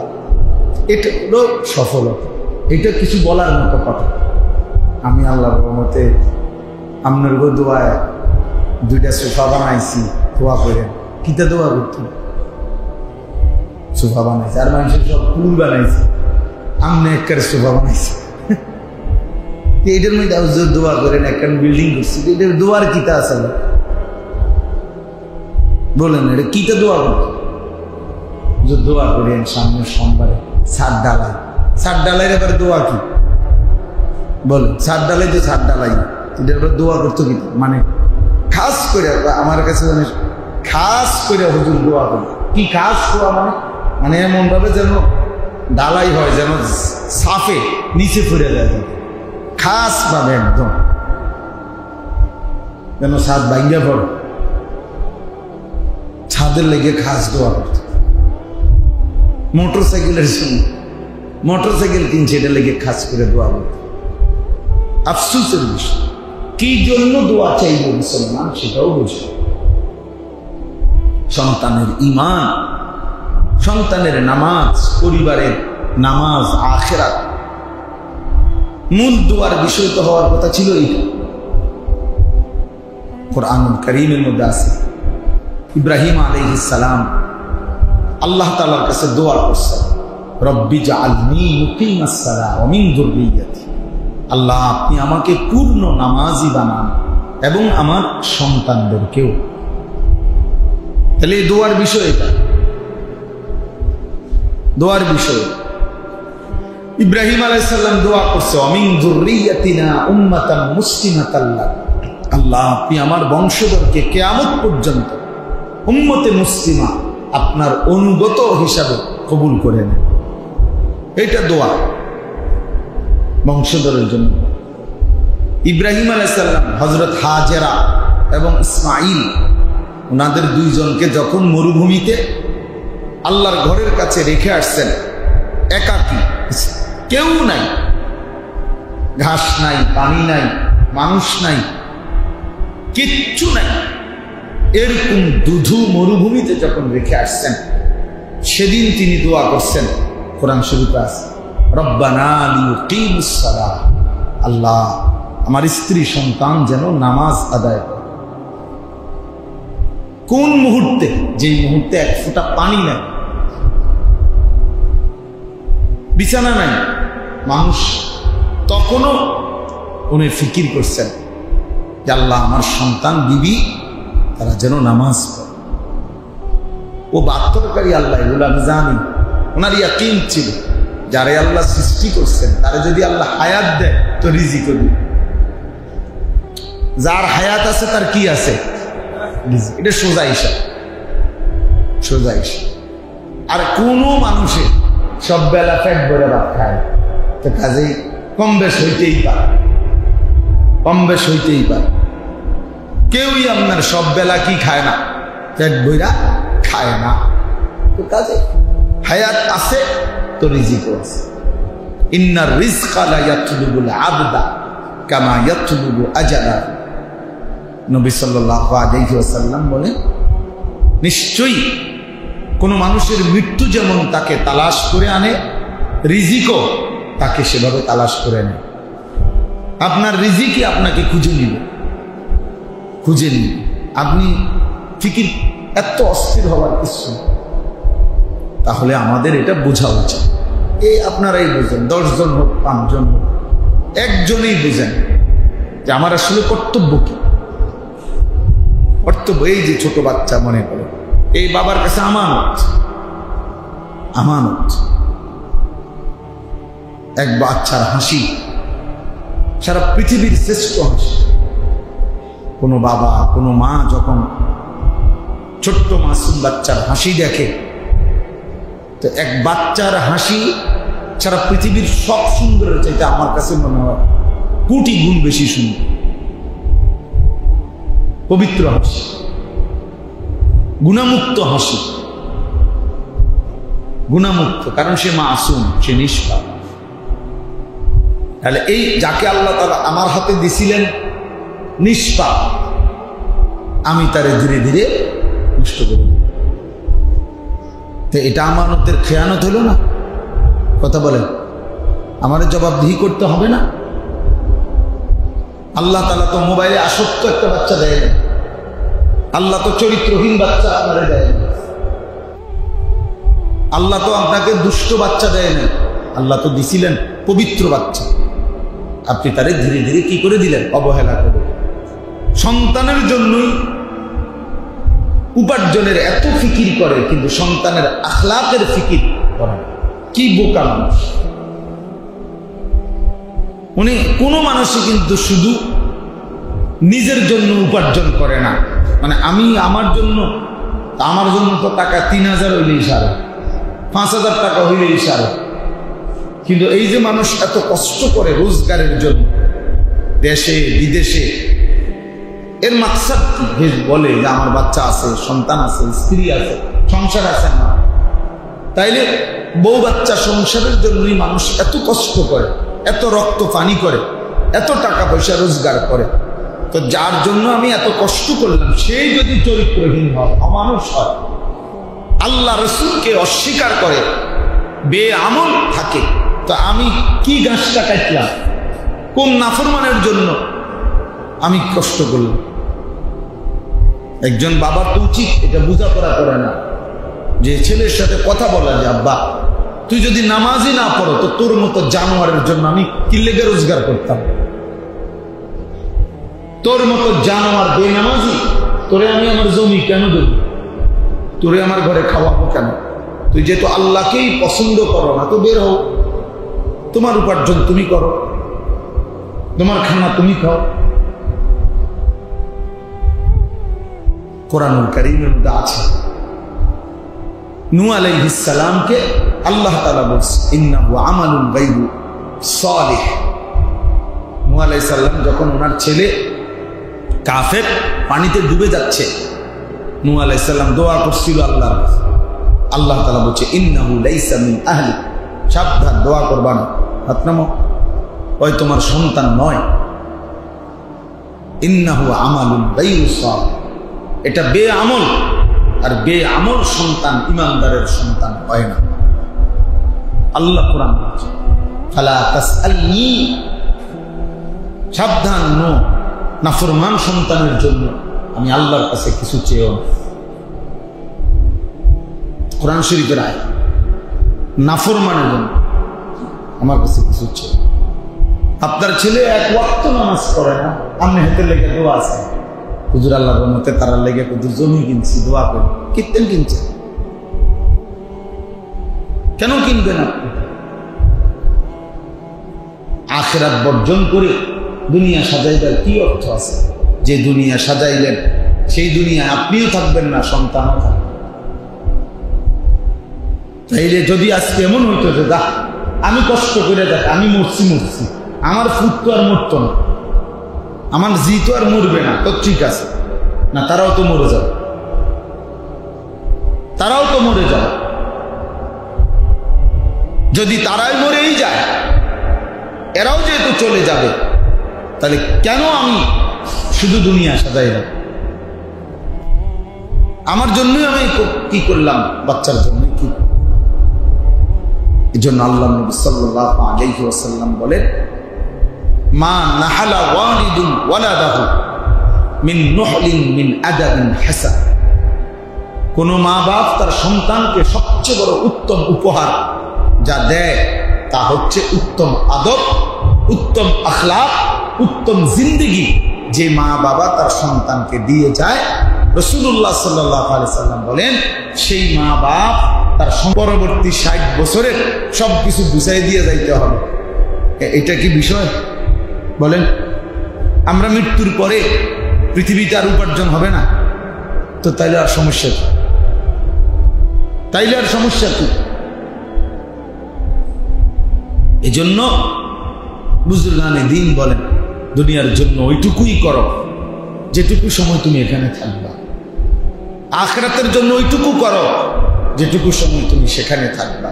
এটা হলো সফলতা। এটা কিছু বলার মতো কথা। আমি আল্লাহর রহমতে আপনার দোয়ায় 2টা সোফা বানাইছি, দোয়া করেন। কিতা দোয়া করতে সোফা বানাইছে, আর মানুষের সব ফুল বানাইছে, আমনে একটা সোফা বানাইছে। এটার মধ্যে দোয়া করেন, একটা বিল্ডিং করছি, এটার দোয়ার কিতা আছে বলেন? এটা কিতা দোয়া করতে? দোয়া করেন সামনের সোমবারে ছাদ ডালাই। ছাদ ডালাইয়ের এবার দোয়া কি বলেন? ছাদ ডালাই তো ছাদ ডালাই, এটার এবার দোয়া করতো কি? মানে খাস করে আমার কাছে মানে খাস করে হুজুর দোয়া করে। কি খাস দোয়া মানে? মানে এমন ভাবে যেন ডালাই হয়, যেন সাফে নিচে পড়ে যায়, খাস ভাবে একদম যেন ছাদ ভাঙ্গা পড়ে, ছাদের লেগে খাস দোয়া করতে। মোটরসাইকেলের সঙ্গে মোটরসাইকেল কিনছে, এটা লেগে খাস করে দোয়া করতে। আফসোসের বিষয়, কি জন্য দোয়া চাইব মুসলমান সেটাও বুঝে। সন্তানের ঈমান, সন্তানের নামাজ, পরিবারের নামাজ, আখিরাত, মূল দোয়ার বিষয় তো হওয়ার কথা ছিল। এটা কুরআনুল কারীমের মধ্যে আছে। ইব্রাহিম আলাইহিস সালাম আল্লাহ তাআলার কাছে দোয়া করছেন, রব্বি জাআলনি মুকিমাস সালাহ ওয়া মিন যুররিয়্যাতি। আল্লাহ, আপনি আমাকে পূর্ণ নামাজি বানান এবং আমার সন্তানদেরকেও। তাহলে এই দোয়ার বিষয়, এটা দোয়ার বিষয়। ইব্রাহিম আলাইহিস সালাম দোয়া করছে, ওয়া মিন যুররিয়্যাতিনা উম্মাতান মুসলিমাতাল লাক। আল্লাহ, আপনি আমার বংশধরকে কিয়ামত পর্যন্ত উম্মতে মুসলিমা আপনার অনুগত হিসাবে কবুল করে নেন। এটা দোয়া বংশধরের জন্য। ইব্রাহিম আলাইহিস সালাম হযরত হাজেরা এবং ইসমাঈল ওনাদের দুইজনকে যখন মরুভূমিতে আল্লাহর ঘরের কাছে রেখে আসছেন, একাকী, কেউ নাই, ঘাস নাই, পানি নাই, মানুষ নাই, কিচ্ছু নাই, এরকম দুধু মরুভূমিতে যখন রেখে আসছেন, সেদিন তিনি দোয়া করছেন। কোরআন শরীফে আছে, রব্বানা লিয়ুকিমুস সালাহ। আল্লাহ, আমার স্ত্রী সন্তান যেন নামাজ আদায় করে। কোন মুহূর্তে? যেই মুহূর্তে এক ফোঁটা পানি নাই, বিছানা নাই, মানুষ, তখনও উনি ফিকির করছেন যে আল্লাহ, আমার সন্তান বিবি তারা যেন নামাজ পড়ে। ও বাধ্যকারী আল্লাহ, এগুলো আমি জানি। ওনার ইয়াকিন ছিল, যারে আল্লাহ সৃষ্টি করছেন তারে যদি আল্লাহ হায়াত দেয় তো রিজিক দিবে। যার হায়াত আছে তার কি আছে? রিজিক। এটা সোজা হিসাব, সোজা হিসাব। আর কোনো মানুষের সব বেলা পেট ভরে ভাত খায়, তো কাজেই কম বেশ হইতেই পারে, কম বেশ হইতেই পারে। কেউই আপনার সব বেলা কি খায় না, পেট ভরা খায় না। তো কাজে হায়াত আছে তো রিজিকও আছে। ইন্নার রিজকা লা ইয়াতলুবুল আবদা কামা ইয়াতলুবু আজালা। নবী সাল্লাল্লাহু আলাইহি ওয়াসাল্লাম বলেন, নিশ্চয়ই কোন মানুষের মৃত্যু যেমন তাকে তালাশ করে আনে, রিজিকও তাকে সেভাবে তালাশ করে আনে। আপনার রিজিকই আপনাকে খুঁজে নিবে, খুঁজে নিবে। আপনি ফিকির এত অস্থির হওয়ার কিছু। তাহলে আমাদের এটা বোঝা উচিত। এই আপনারাই বোঝেন, 10 জন হোক, 5 জন হোক, একজনেই বোঝেন যে আমার আসলে কর্তব্য কি। কর্তব্য এই যে ছোট বাচ্চা মনে করে এই বাবার কাছে আমানত, আমানত। এক বাচ্চার হাসি সারা পৃথিবীর শ্রেষ্ঠ হাসি। কোনো বাবা, কোনো মা যখন ছোট্ট মাসুম বাচ্চার হাসি দেখে, তো এক বাচ্চার হাসি সারা পৃথিবীর সব সুন্দরের চাইতে আমার কাছে মনে হয় কোটি গুণ বেশি সুন্দর। পবিত্র হাসি, গুণামুক্ত হাসি, গুণামুক্ত, কারণ সে মাসুম, সে নিষ্পাপ। তাহলে এই যাকে আল্লাহ তাআলা আমার হাতে দিছিলেন নিষ্পাপ, আমি তারে ধীরে ধীরে নষ্ট করে দেব। তো এটা আমানতের খেয়ানত হলো না? কথা বলেন, আমাদের জবাবদিহি করতে হবে না? আল্লাহ তাআলা তো মোবাইলে আসক্ত একটা বাচ্চা দেয় না, আল্লাহ তো চরিত্রহীন বাচ্চা আপনারা দেয় না, আল্লাহ তো আপনাকে দুষ্ট বাচ্চা দেয় না, আল্লাহ তো দিছিলেন পবিত্র বাচ্চা। আপনি তারে ধীরে ধীরে কি করে দিলেন? অবহেলা করে। সন্তানের জন্যই উপার্জনের এত ফিকির করে, কিন্তু সন্তানের আখলাকের ফিকির করে না। কি বোকা মানুষ! উনি কোনো মানুষই কিন্তু শুধু নিজের জন্য উপার্জন করে না, মানে আমি আমার জন্য তো টাকা 3000 হইলেই সারে, 5000 টাকা হইলেই সারে। কিন্তু এই যে মানুষ এত কষ্ট করে রোজগারের জন্য দেশে বিদেশে, এর মাকসাদ কি? বলে যে আমার বাচ্চা আছে, সন্তান আছে, স্ত্রী আছে, সংসার আছে না। তাইলে বউ বাচ্চা সংসারের জন্যই মানুষ এত কষ্ট করে, এত রক্ত পানি করে, এত টাকা পয়সা রোজগার করে। তো যার জন্য আমি এত কষ্ট করলাম, সেই যদি চরিত্রহীন হয়, অমানুষ হয়, আল্লাহ রসুলকে অস্বীকার করে, বেআমল থাকে, তো আমি কি গাছটা কাটলাম? কোন নাফরমানের জন্য আমি কষ্ট করলাম? একজন বাবার তো উচিত এটা বোঝাপড়া করে না, যে ছেলের সাথে কথা বলা, যে আব্বা তুই যদি নামাজই না পড়ো তো তোর মতো জানোয়ারের জন্য আমি কি লেগে রোজগার করতাম? তোর মতো জানোয়ার বেনামাজি, তোরে আমি আমার জমি কেন দেব? তোরে আমার ঘরে খাওয়াবো কেন? তুই যেহেতু আল্লাহকেই পছন্দ করো না, তো বের হও, তোমার উপার্জন তুমি করো, তোমার খানা তুমি খাও। কোরআনুল কারীমের মধ্যে আছে, নূহ আলাইহিস সালামকে আল্লাহ তাআলা বলছে ইন্নাহু আমালুন গায়রু সালিহ। নূহ আলাইহিস সালাম যখন ওনার ছেলে কাফের পানিতে ডুবে যাচ্ছে, নূহ আলাইহিস সালাম দোয়া করছিল আল্লাহর কাছে। আল্লাহ তাআলা বলছে ইন্নাহু লাইসা মিন আহলি, সাবধান, দোয়া করবা না, হাত নামাও, ওই তোমার সন্তান নয়। ইন্নাহু আমালুন গায়রু সালিহ, এটা বেআমল, আর বেআমল সন্তান ইমানদারের সন্তান হয় না। আল্লাহ কোরআন বলছে ফালা তাসআলনি, সাবধান, নো নাফরমান সন্তানের জন্য আমি আল্লাহর কাছে কিছু চেয়েও না। কোরআন শরীফের আয়াত, নাফরমানের জন্য আমার কাছে কিছু চেয়ে। আপনার ছেলে এক ওয়াক্ত নামাজ পড়ে না, আপনি হাতে লেগে দোয়া আছে, হুজুর আল্লাহর রহমতে তারা লেগে হুজুর জমি কিনছি, দোয়া করি, কিনতেন কিনছে কেন? কিনবেন আপনি? আখিরাত বর্জন করে দুনিয়া সাজাইবার কি অর্থ আছে? যে দুনিয়া সাজাইলেন সেই দুনিয়া আপনিও থাকবেন না, সন্তানও থাকবে। তাইলে যদি আজকে এমন হইতো যে দা আমি কষ্ট করে দেখ, আমি মরছি, আমার ফুট তো আর মরতো না, আমার জি তো আর মরবে না, তো ঠিক আছে না, তারাও তো মরে যাবে, তারাও তো মরে যাবে। যদি তারাই মরেই যায়, এরাও যেহেতু চলে যাবে, তাহলে কেন আমি শুধু দুনিয়া সাজাই না? আমার জন্যই আমি কি করলাম? বাচ্চার জন্য কি? এই জন্য আল্লাহ নবী সাল্লাল্লাহু আলাইহি ওয়াসাল্লাম বলেন মা নাহালা ওয়ালিদুন ওয়ালাদাহু মিন নুহলিন মিন আদাবিন হাসান। কোন মা বাপ তার সন্তানকে সবচেয়ে বড় উত্তম উপহার যা দেয় তা হচ্ছে উত্তম আদব, উত্তম আখলাক, উত্তম জিন্দেগি। যে মা বাবা তার সন্তানকে দিয়ে যায়, রাসূলুল্লাহ সাল্লাল্লাহু আলাইহি ওয়াসাল্লাম বলেন সেই মা বাপ তার পরবর্তী 60 বছরের সবকিছু বুঝাই দিয়ে যাইতে হবে। এটা কি বিষয় বলেন? আমরা মৃত্যুর পরে পৃথিবীতে আর উপার্জন হবে না, তো তাইলে আর সমস্যা কি? তাইলে আর সমস্যা কি? এই জন্য বুজুর্গানে দ্বীন বলেন দুনিয়ার জন্য ওইটুকুই করো যেটুকু সময় তুমি এখানে থাকবা, আখিরাতের জন্য ওইটুকু করো যেটুকু সময় তুমি সেখানে থাকবা।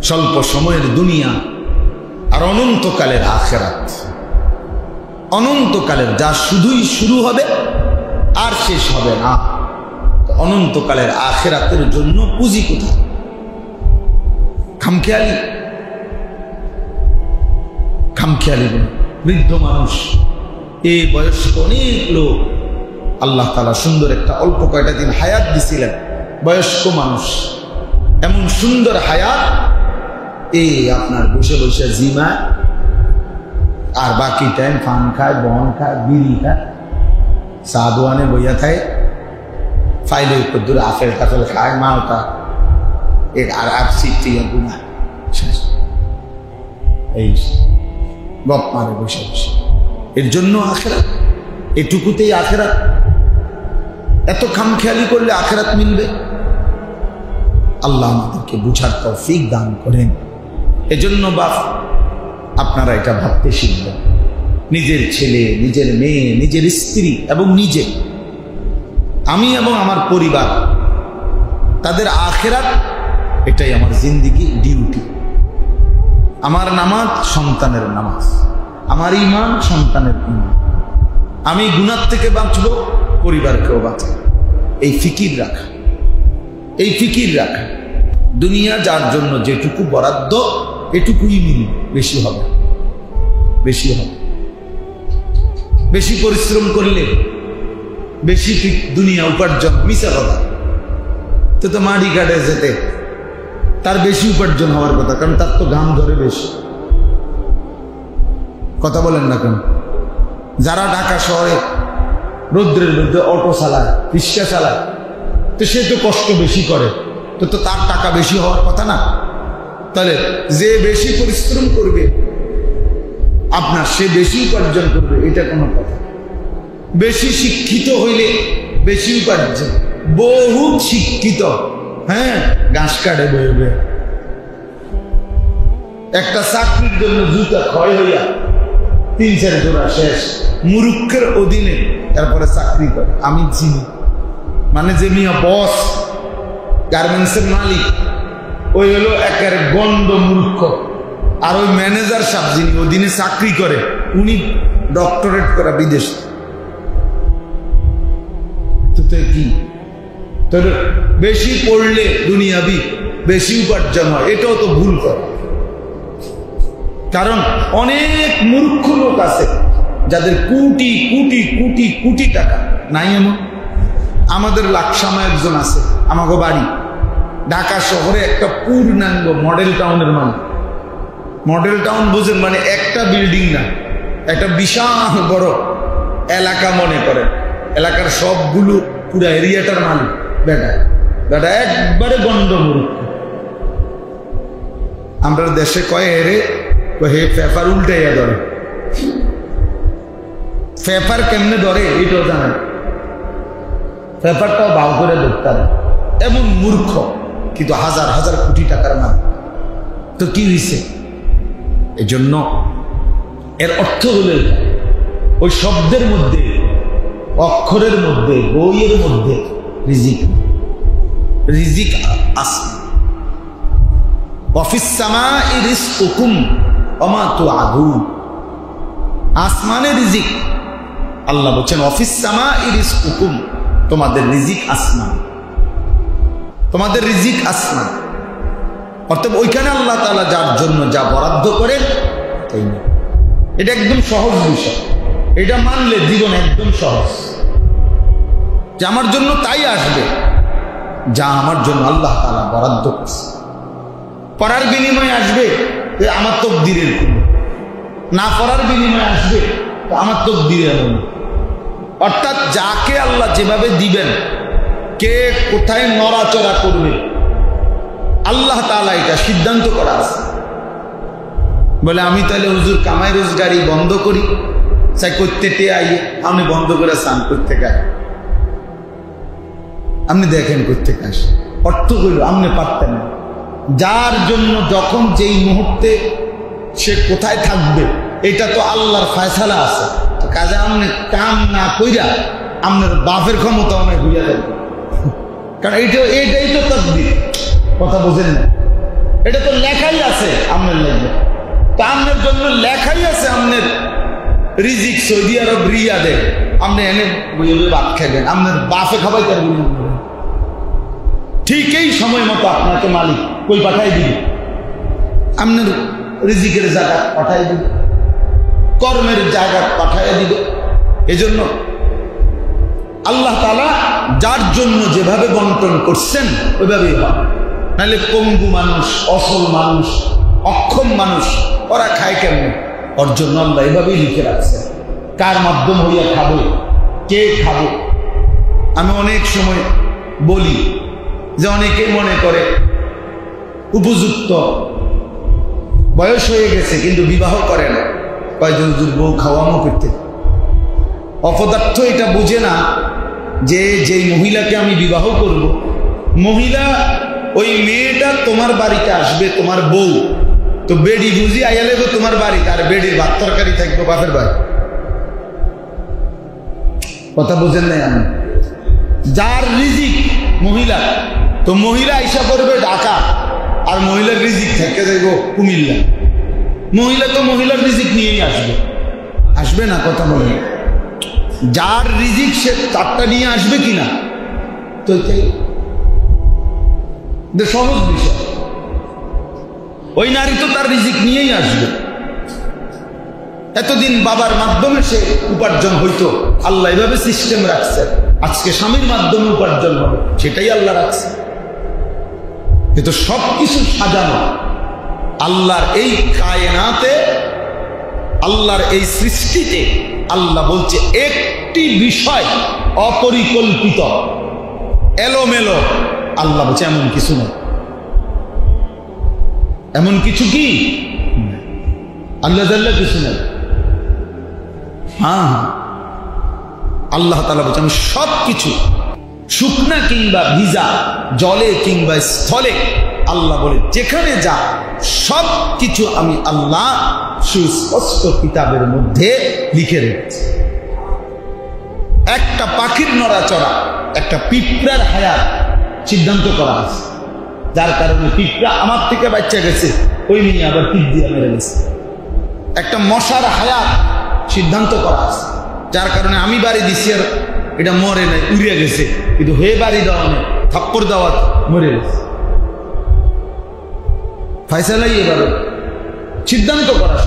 স্বল্প সময়ের দুনিয়া আর অনন্তকালের আখিরাত, অনন্তকালের, যা শুধুই শুরু হবে আর শেষ হবে না। অনন্তকালের আখিরাতের জন্য পুঁজি কোথায়? খামখেয়ালি, খামখেয়ালি বৃদ্ধ মানুষ, এই বয়স্ক অনেক লোক আল্লাহ তাআলা সুন্দর একটা অল্প কয়টা দিন হায়াত দিছিলেন। বয়স্ক মানুষ, এমন সুন্দর হায়াত, এই আপনার বসে বসে জিমায় আর বাকি টাইম পান খায়, বন খায়, বিড়ি খায়, চা দোয়ানে বইয়া থাকে, ফাইলে দূরে আপেল টাফেল খায়, মালটা আর আপসিটি গুনা, এই গপ মারে বসে বসে। এর জন্য আখিরাত, এটুকুতেই আখিরাত। এত খামখেয়ালি করলে আখিরাত মিলবে? আল্লাহ আমাদেরকে বুঝার তৌফিক দান করেন। এজন্য বাপ, আপনারা এটা ভাবতে শিখবেন, নিজের ছেলে, নিজের মেয়ে, নিজের স্ত্রী এবং নিজে, আমি এবং আমার পরিবার, তাদের আখিরাত, এটাই আমার জিন্দেগি, ডিউটি। আমার নামাজ সন্তানের নামাজ, আমার ঈমান সন্তানের ঈমান, আমি গুনাহ থেকে বাঁচবো, পরিবারকেও বাঁচাবো। এই ফিকির রাখা, এই ফিকির রাখা। দুনিয়া যার জন্য যেটুকু বরাদ্দ এটুকুই মিলবে, বেশি হবে, বেশি হবে। বেশি পরিশ্রম করলে বেশি দুনিয়া উপার্জন, মিশা কথা। তো মাটি কাটে যেতে তার বেশি উপার্জন হওয়ার কথা, কারণ তার তো ঘাম ধরে বেশি। কথা বলেন না কেন? যারা ঢাকা শহরে রৌদ্রের মধ্যে অটো চালায়, রিক্সা চালায়, তো সে তো কষ্ট বেশি করে, তো তার টাকা বেশি হওয়ার কথা না? তাহলে যে বেশি পরিশ্রম করবে আপনার, সে বেশি উপার্জন করবে, এটা কোনো কথা? বেশি শিক্ষিত হইলে বেশি উপার্জন, বহুত শিক্ষিত, হ্যাঁ, ঘাস কাটে বইবে। একটা চাকরির জন্য জুতা ক্ষয় হইয়া 3-4 জোড়া শেষ, মুরুক্ষের অধীনে তারপরে চাকরি করে। আমি চিনি, মানে যে মিয়া বস, গার্মেন্টসের মালিক, ওই হলো একেবারে গন্ড মূর্খ। আর ওই ম্যানেজার সাহেব যিনি অধীনে চাকরি করে, উনি ডক্টরেট করা বিদেশ। তো কি তোর বেশি পড়লে দুনিয়াবি বেশি উপার্জন হয়, এটাও তো ভুল করে। কারণ অনেক মূর্খ লোক আছে যাদের কোটি কোটি কোটি কোটি টাকা নাই। এমন আমাদের লাকসামে একজন আছে, আমাকে বাড়ি ঢাকা শহরে একটা পূর্ণাঙ্গ মডেল টাউনের মালিক। মডেল টাউন বুঝেন, মানে একটা বিল্ডিং না, একটা বিশাল বড় এলাকা মনে করেন, এলাকার সবগুলো পুরো এরিয়াটার মালিক। বেটা বেটা একবারে গন্ড মূর্খ। আমরা দেশে কয় এরে হে পেপার উল্টাইয়া ধরে, পেপার কেমনে ধরে এটাও জানেন, পেপারটাও ভাও করে ধরতে হবে, এমন মূর্খ, কিন্তু হাজার হাজার কোটি টাকার মালিক। তো কি হয়েছে? এই জন্য এর অর্থ হলো ওই শব্দের মধ্যে, অক্ষরের মধ্যে, বইয়ের মধ্যে রিজিক, রিজিক আছে। ওয়াফিস সামাই রিজকুকুম ওয়া মা তুআদুন, আসমানে রিজিক। আল্লাহ বলেন ওয়াফিস সামাই রিজকুকুম, তোমাদের রিজিক আসমান, তোমাদের রিজিক আসমান। অর্থাৎ ওইখানে আল্লাহ তাআলা যার জন্য যা বরাদ্দ করেন তাই না, এটা একদম সহজ বিষয়। এটা মানলে জীবন একদম সহজ, যে আমার জন্য তাই আসবে যা আমার জন্য আল্লাহ তাআলা বরাদ্দ করছে। পড়ার বিনিময়ে আসবে আমার তকদিরের কোনো, না পড়ার বিনিময়ে আসবে আমার তকদিরের কোনো। অর্থাৎ যাকে আল্লাহ যেভাবে দিবেন, কে কোথায় নড়াচড়া করবে, আল্লাহ তাআলা এটা সিদ্ধান্ত করা আছে। বলে আমি তাহলে হুজুর কামাই রোজগারি বন্ধ করি, চাই করতে আইয়ে, আপনি বন্ধ করে চান করতে গায়ে, আপনি দেখেন করতে কাজ অর্থ করল, আপনি পারতেন না। যার জন্য যখন যেই মুহূর্তে সে কোথায় থাকবে, এটা তো আল্লাহর ফয়সালা আছে। তো কাজে আপনি কাম না কইরা আপনার বাপের ক্ষমতা অনেক হইয়া যাবে, কারণ এটাই তো তাকদীর। কথা বোঝেন না? এটা তো লেখাই আছে আপনার লেখা। তা আপনার জন্য লেখাই আছে আপনার রিজিক সৌদি আরব রিয়াদে, আপনি এনে ভাত খাইবেন, আপনার বাফে খাবাই পারবেন। ঠিক এই সময় মতো আপনাকে মালিক কই পাঠাই দিবে, আপনার রিজিকের জায়গা পাঠাই দিবে, কর্মের জায়গা পাঠাই দিবে। এজন্য আল্লাহ তাআলা যার জন্য যেভাবে বন্টন করছেন ওইভাবেই হবে। নাহলে পঙ্গু মানুষ, অসল মানুষ, অক্ষম মানুষ ওরা খায় কেমন? ওর জন্য আল্লাহ এভাবেই লিখে রাখছে কার মাধ্যম হইয়া খাবো, কে খাবো। আমি অনেক সময় বলি যে অনেকে মনে করে উপযুক্ত বয়স হয়ে গেছে কিন্তু বিবাহ করে না, কয়জন বউ খাওয়ামো করতে। অপদার্থ এটা বুঝে না যে যেই মহিলাকে আমি বিবাহ করব, মহিলা ওই মেয়েটা তোমার বাড়িতে আসবে, তোমার বউ তো বেডি বুঝি আইয়া লেগো তোমার বাড়িতে, আর বেডির ভাত তরকারি থাকবো বাপের বাড়ি। কথা বুঝেন নাই? আমি যার রিজিক মহিলা, তো মহিলা আইসা করবে ঢাকা, আর মহিলার রিজিক থেকে যাইব কুমিল্লা। মহিলা তো মহিলার রিজিক নিয়েই আসবে, আসবে না? কথা বলে যার রিজিক সে তারটা নিয়ে আসবে কিনা, তো সহজ বিষয়। ওই নারী তো তার রিজিক নিয়েই আসবে। এতদিন বাবার মাধ্যমে সে উপার্জন হইতো, আল্লাহ এভাবে সিস্টেম রাখছে। আজকে স্বামীর মাধ্যমে উপার্জন হবে, সেটাই আল্লাহ রাখছে। কিন্তু সবকিছু সাজানো আল্লাহর এই কায়নাতে, আল্লাহর এই সৃষ্টিতে। আল্লাহ বলছে একটি বিষয় অপরিকল্পিত, এলোমেলো, আল্লাহ বলছে এমন কিছু নয়। এমন কিছু কি আল্লাহ জাল্লা কিছু নয়। হ্যাঁ, আল্লাহ তাআলা বলছে আমি সব কিছু, শুকনা কিংবা ভিজা, জলে কিংবা স্থলে, আল্লাহ বলে যেখানে যা সব কিছু আমি আল্লাহ সুস্পষ্ট কিতাবের মধ্যে লিখে রেখেছি। একটা পাখির নড়াচড়া, একটা পিঁপড়ার হায়াত সিদ্ধান্ত করা আছে, যার কারণে পিঁপড়া আমার থেকে বাচ্চা গেছে, ওই নিয়ে আবার টিপ দিয়ে মেরে গেছে। একটা মশার হায়াত সিদ্ধান্ত করা আছে, যার কারণে আমি বাড়ি দিছি আর এটা মরে নাই, উড়িয়ে গেছে, কিন্তু হয়ে বাড়ি দেওয়া নেই, থাপ্পড় দেওয়া মরে গেছে। ফায়সালাই এবারে সিদ্ধান্ত করা।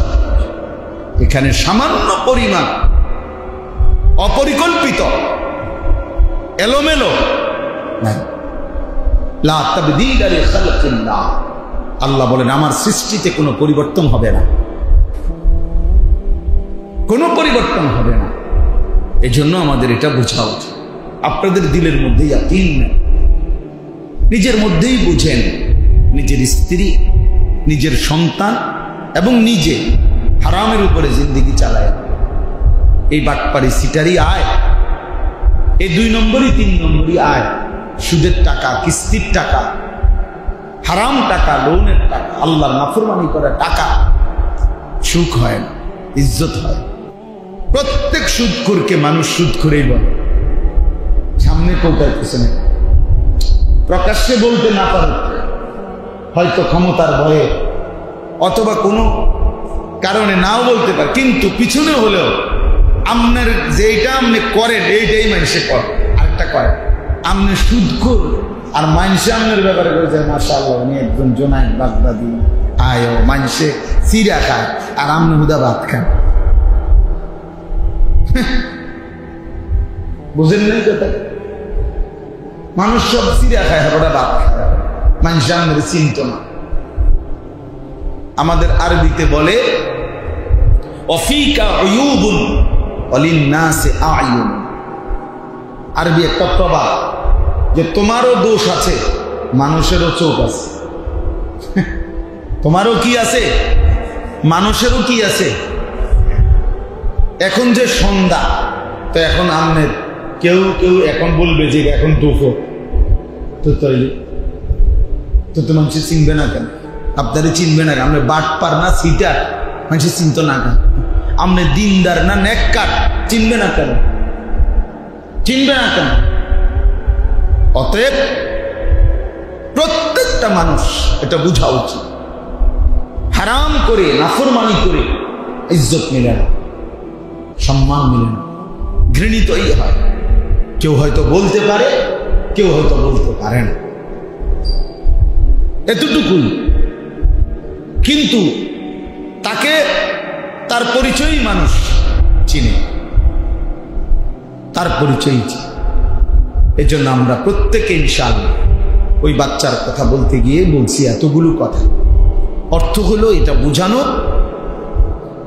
এখানে সামান্য পরিমাণ অপরিকল্পিত, এলোমেলো নাই। লা তাবদীলা লিখালকিল্লাহ, আল্লাহ বলেন আমার সৃষ্টিতে কোনো পরিবর্তন হবে না, কোনো পরিবর্তন হবে না। এজন্য আমাদের এটা বোঝা উচিত। আপনাদের দিলের মধ্যেই ইয়াকিন নেন, নিজের মধ্যেই বুঝেন, নিজের স্ত্রী, নিজের সন্তান এবং নিজে হারামের উপরে জিন্দেগি চালায়। এই বাটপাড়ি সিটারি আয়, এই 2 নম্বরই 3 নম্বরই আয়, সুদের টাকা, কিস্তির টাকা, হারাম টাকা, লোনের টাকা, আল্লাহর নাফরমানি করা টাকা, সুখ হয় না, ইজ্জত হয়। প্রত্যেক সুদখোরকে মানুষ সুদখোরই বলে, সামনে কোথায় পিছনে, প্রকাশ্যে বলতে না পারে, হয়তো ক্ষমতার ভয়ে অথবা কোনো কারণে নাও বলতে পারে, কিন্তু পিছনে হলেও আপনার যেটা আপনি করেন এইটাই মানুষে করে। আরেকটা করে আপনি সুদখোর, আর মানুষে আপনার ব্যাপারে করে যায় মাশাআল্লাহ উনি একজন জোনায়েদ বাগদাদি, আয়ো মানুষে চিরা খায় আর আপনি হুদা ভাত খান। বুঝেন নাই কথা? মানুষ সব চিরা খায়, ওটা ভাত খায়, মানুষে আপনার চিন্ত না। আমাদের আরবিতে বলে অফিকা উয়ুবুন ওয়ালিন্নাসি আয়ুন। আরবি একটা প্রবাদ যে তোমারও দোষ আছে, মানুষেরও চোখ আছে। তোমারও কি আছে, মানুষেরও কি আছে। এখন যে সন্ধ্যা, তো এখন আমনের কেউ কেউ এখন বলবে যে এখন দুপুর, তো তৈরি তো মানুষের চিনবে না কেন? আপনারে চিনবে না কেন? আপনি বাটপার না সিটার, মানুষের চিনতো না কেন? আপনি দিনদার না নেককার, চিনবে না কেন? চিনবে না কেন? অতএব প্রত্যেকটা মানুষ এটা বোঝা উচিত, হারাম করে নাফরমানি করে ইজ্জত মিলে না, সম্মান মিলে না, ঘৃণিতই হয়। কেউ হয়তো বলতে পারে, কেউ হয়তো বলতে পারে না, এতটুকুই। কিন্তু তাকে তার পরিচয়ই মানুষ চিনে, তার পরিচয়ই চিনে। এই জন্য আমরা প্রত্যেকে ইনশাআল্লাহ ওই বাচ্চার কথা বলতে গিয়ে বলছি এতগুলো কথা। অর্থ হলো এটা বোঝানো,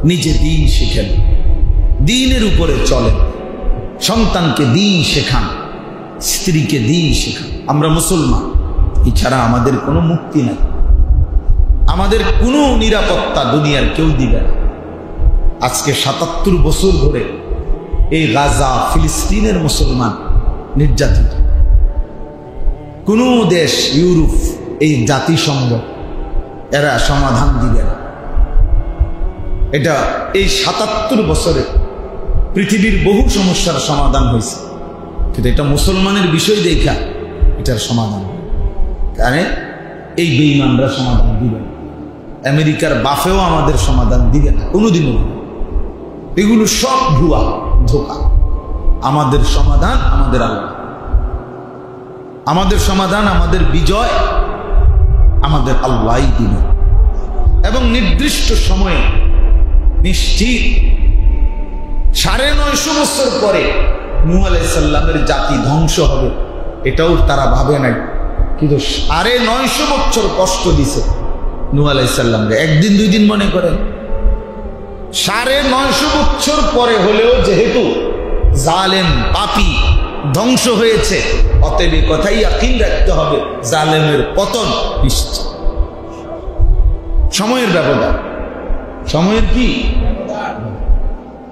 নিজে দিন শিখেন, দিনের উপরে চলেন, সন্তানকে দিন শেখান, স্ত্রীকে দিন শেখান। আমরা মুসলমান, এছাড়া আমাদের কোনো মুক্তি নাই, আমাদের কোনো নিরাপত্তা দুনিয়ার কেউ দিবে না। আজকে ৭৭ বছর ধরে এই গাজা ফিলিস্তিনের মুসলমান নির্যাতিত। কোনো দেশ, ইউরোপ, এই জাতিসংঘ এরা সমাধান দিবে না। এটা এই ৭৭ বছরে পৃথিবীর বহু সমস্যার সমাধান হয়েছে, কিন্তু এটা মুসলমানের বিষয় দেখা এটার সমাধান, কারণ এই বেঈমানরা সমাধান দিবে না। আমেরিকার বাফেও আমাদের সমাধান দিবে না কোনোদিনও। এগুলো সব ভুয়া, ধোঁকা। আমাদের সমাধান আমাদের আল্লাহ, আমাদের সমাধান, আমাদের বিজয় আমাদের আল্লাহই দিবে, এবং নির্দিষ্ট সময়ে নিশ্চিত। ৯৫০ বছর পরে নূহ আলাইহিস সালামের জাতি ধ্বংস হবে, এটাও তারা ভাবে নাই। কিন্তু ৯৫০ বছর কষ্ট দিছে নূহ আলাইহিস সালামকে, একদিন দুই দিন মনে করেন। ৯৫০ বছর পরে হলেও যেহেতু জালেম পাপী ধ্বংস হয়েছে, অতএব কথাই ইয়াকিন রাখতে হবে, জালেমের পতন নিশ্চিত। সময়ের ব্যবধান, সময়ের কি,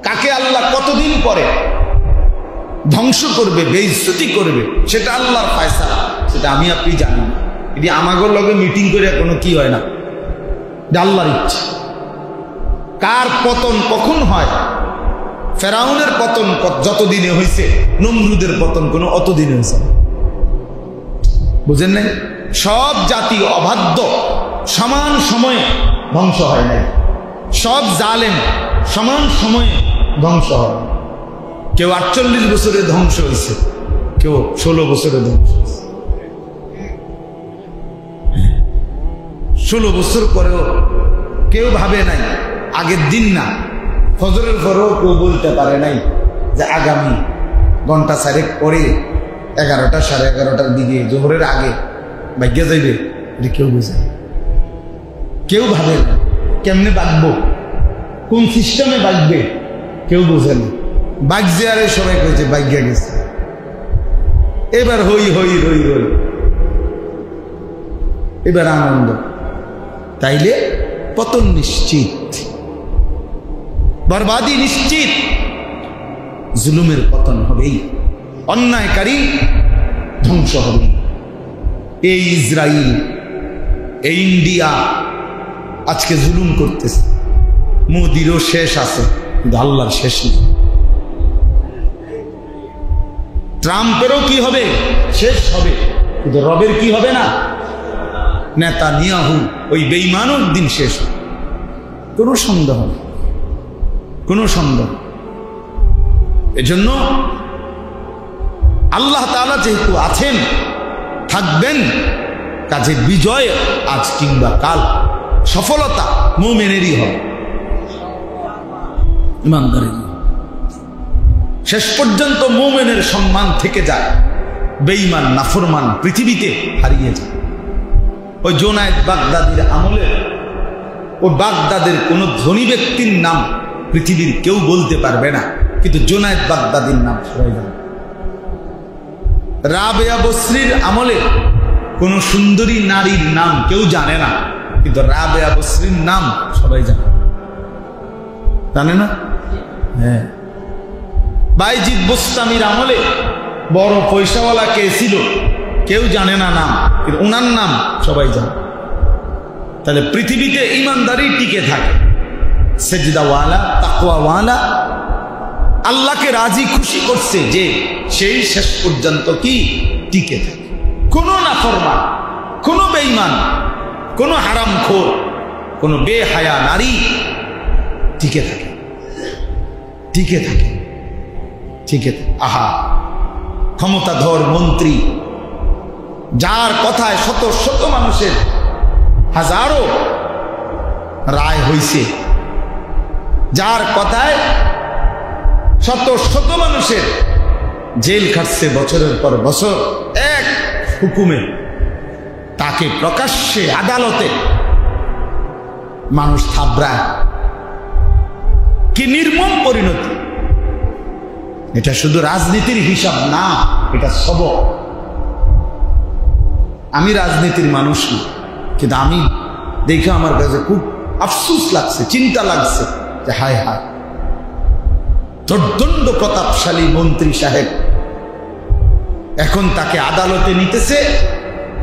কাকে আল্লাহ কতদিন পরে ধ্বংস করবে, বেইজ্জতি করবে, সেটা আল্লাহর ফয়সালা, সেটা আমি আপনি জানি না। এটি আমাদের লগে মিটিং করে কোনো কি হয় না, আল্লাহর ইচ্ছা। কার পতন কখন হয়, ফেরাউনের পতন যতদিনে হয়েছে, নমরুদের পতন কোনো অতদিনে হয়েছে, বুঝেন নাই? সব জাতি অবাধ্য সমান সময়ে ধ্বংস হয় নাই, সব জালেম সমান সময়ে ধ্বংস হয়। কেউ ৪৮ বছরে ধ্বংস হয়েছে, কেউ ১৬ বছরে ধ্বংস হয়েছে। ১৬ বছর পরেও কেউ ভাবে নাই, আগের দিন না, ফজরের পরেও কেউ বলতে পারে নাই যে আগামী ঘন্টা ৪ পরে ১১টা, ১১:৩০ দিকে, জোহরের আগে ভাগ্যে যাইবে, এটা কেউ বুঝে, কেউ ভাবে না। কেমনে বাঁচবো, কোন সিস্টেমে বাঁচবে, কেউ বোঝে না। বাগজে আরে সবাই কয়েছে ভাগ্যে গেছে, এবার হই হই হই হই, এবার আনন্দ। তাইলে পতন নিশ্চিত, বরবাদি নিশ্চিত, জুলুমের পতন হবেই, অন্যায়কারী ধ্বংস হবে। এই ইসরায়েল, এই ইন্ডিয়া আজকে জুলুম করতেছে, মোদিরও শেষ আছে, কিন্তু আল্লাহর শেষ নেই। ট্রাম্পেরও কি হবে, শেষ হবে, কিন্তু রবের কি হবে না। নেতানিয়াহু, ওই বেঈমানও দিন শেষ হবে, কোনো সন্দেহ নেই, কোনো সন্দেহ। এজন্য আল্লাহ তাআলা যেহেতু আছেন, থাকবেন, কাজে বিজয় আজ কিংবা কাল, সফলতা মুমিনেরই হবে, ইমানদারের। শেষ পর্যন্ত মুমিনের সম্মান থেকে যায়, বেঈমান নাফরমান পৃথিবীতে হারিয়ে যায়। ওই জুনায়েদ বাগদাদির আমলে, ওই বাগদাদের কোন ধনী ব্যক্তির নাম পৃথিবীর কেউ বলতে পারবে না, কিন্তু জুনায়েদ বাগদাদির নাম সবাই জানে। রাবেয়া বসরির আমলে কোন সুন্দরী নারীর নাম কেউ জানে না, কিন্তু রাবেয়া বসরির নাম সবাই জানে, জানে না? হ্যাঁ। বাইজিদ বোস্তামির আমলে বড় পয়সাওয়ালা কে ছিল কেউ জানে না নাম, কিন্তু ওনার নাম সবাই জানে। তাহলে পৃথিবীতে ইমানদারি টিকে থাকে, সেজদাওয়ালা, তাকওয়াওয়ালা, আল্লাহকে রাজি খুশি করছে যে সেই শেষ পর্যন্ত কি টিকে থাকে। কোনো নাফরমান, কোনো বেঈমান, কোনো হারামখোর, কোনো বেহায়া নারী টিকে থাকে, টিকে থাকে, টিকে থাকে। আহা, ক্ষমতাধর মন্ত্রী যার কথায় শত শত মানুষের হাজারো রায় হইছে, যার কথায় শত শত মানুষের জেল খাটছে বছরের পর বছর এক হুকুমে, তাকে প্রকাশ্যে আদালতে মানুষ থাবড়ায়। কি নির্মম পরিণতি! এটা শুধু রাজনীতির হিসাব না, এটা সবক। আমি রাজনীতির মানুষ না, কিন্তু আমি দেখে আমার কাছে খুব আফসোস লাগছে, চিন্তা লাগছে যে হায় হায়, প্রচন্ড প্রতাপশালী মন্ত্রী সাহেব এখন তাকে আদালতে নিতেছে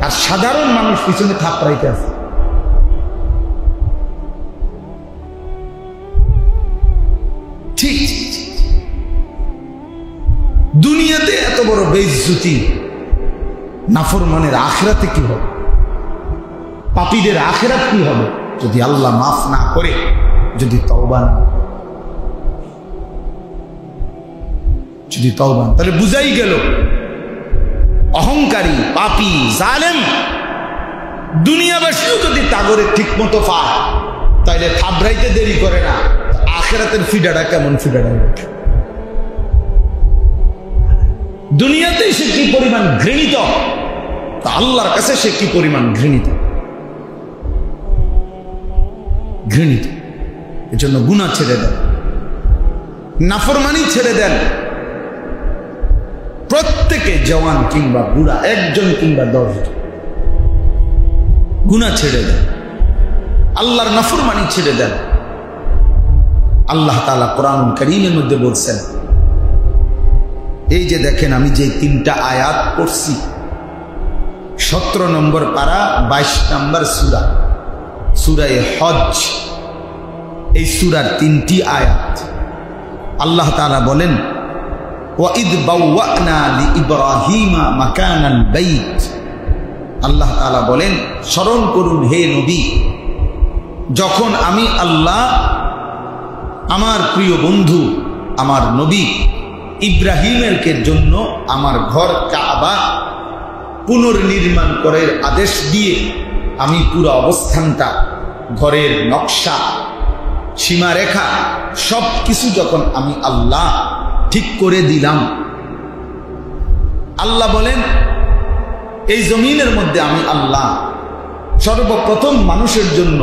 আর সাধারণ মানুষ পিছনে থাপড়াইতে আছে। ঠিক দুনিয়াতে এত বড় বেইজ্জতি, নাফরমানের আখিরাতে কি হবে? পাপীদের আখিরাত কি হবে যদি আল্লাহ মাফ না করে, যদি তওবা না, যদি তওবা। তাহলে বুঝাই গেল অহংকারী, পাপী, জালেম দুনিয়াবাসীও যদি তাগরে ঠিক মতো পায়, তাইলে থাবড়াইতে দেরি করে না। আখিরাতের ফিডাটা কেমন ফিডাটা? দুনিয়াতেই সে কি পরিমাণ ঘৃণিত, তা আল্লাহর কাছে সে কি পরিমাণ ঘৃণিত, ঘৃণিত। এজন্য গুনাহ ছেড়ে দেন, নাফরমানি ছেড়ে দেন। প্রত্যেকে, জওয়ান কিংবা বুড়া, একজন কিংবা 10 জন, গুনাহ ছেড়ে দেন, আল্লাহর নাফরমানি ছেড়ে দেন। আল্লাহ তাআলা কোরআনুল কারীমের মধ্যে বলছেন, এই যে দেখেন আমি যে 3টা আয়াত পড়ছি, 17 নম্বর পারা 22 নম্বর সূরা, সূরা হজ, এই সূরার 3টি আয়াত। আল্লাহ তাআলা বলেন, ওয়াইদ বাওয়ানা লিইব্রাহিমা মাকানাল বাইত। আল্লাহ তাআলা বলেন, স্মরণ করুন হে নবী, যখন আমি আল্লাহ আমার প্রিয় বন্ধু আমার নবী ইব্রাহিমের জন্য আমার ঘর কাবা পুনর্নির্মাণ করার আদেশ দিয়ে আমি পুরো অবস্থানটা, ঘরের নকশা, সীমারেখা সব কিছু যখন আমি আল্লাহ ঠিক করে দিলাম। আল্লাহ বলেন, এই জমিনের মধ্যে আমি আল্লাহ সর্বপ্রথম মানুষের জন্য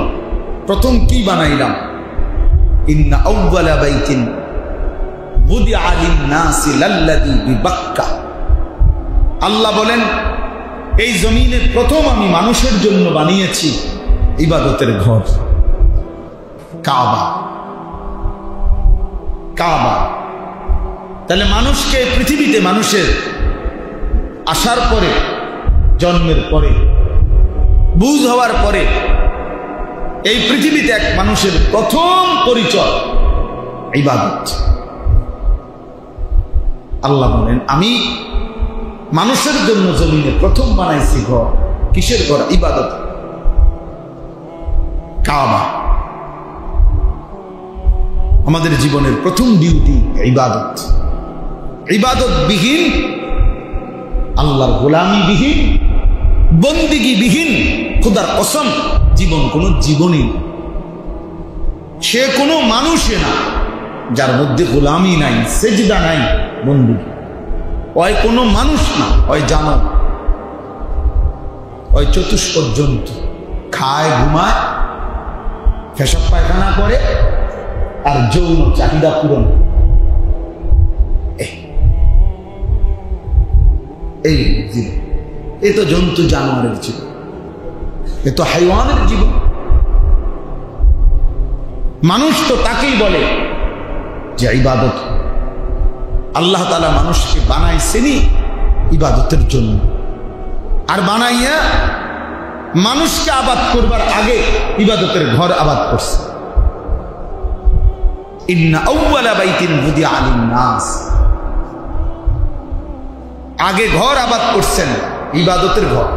প্রথম কি বানাইলাম? ইন্না আউওয়ালা বাইতিন বুদিআ লিন-নাসি লাল্লাযী বিবাক্কা। আল্লাহ বলেন, এই জমিনে প্রথম আমি মানুষের জন্য বানিয়েছি ইবাদতের ঘর, কাবা। কাবা তাহলে মানুষকে পৃথিবীতে, মানুষের আসার পরে, জন্মের পরে, বুঝ হওয়ার পরে, এই পৃথিবীতে এক মানুষের প্রথম পরিচয় ইবাদত। আল্লাহ বলেন, আমি মানুষের জন্য জমিনে প্রথম বানাইছি ঘর। কিসের ঘর? ইবাদত, কাবা। আমাদের জীবনের প্রথম ডিউটি ইবাদত। ইবাদত বিহীন, আল্লাহর গোলামি বিহীন, বন্দিগি বিহীন, খোদার কসম জীবন কোনো জীবনই না। সে কোনো মানুষে না যার মধ্যে গোলামি নাই, সেজদা নাই, বন্দিগি। ওই কোনো মানুষ না, ওই জানো, ওই চতুষ্পদ জন্তু, খায়, ঘুমায়, পেশাব পায়খানা করে আর যৌন চাহিদা পূরণ। এই জীবন, এ তো জন্তু জানোয়ারের জীবন, এ তো হাইওয়ানের জীবন। মানুষ তো তাকেই বলে যে ইবাদত। আল্লাহ তাআলা মানুষকে বানাইছেনই ইবাদতের জন্য, আর বানাইয়া মানুষকে আবাদ করবার আগে ইবাদতের ঘর আবাদ করছে। ইন্না আউওয়ালা বাইতিন বুদিআ লিন-নাস, আগে ঘর আবাদ করছেন, ইবাদতের ঘর।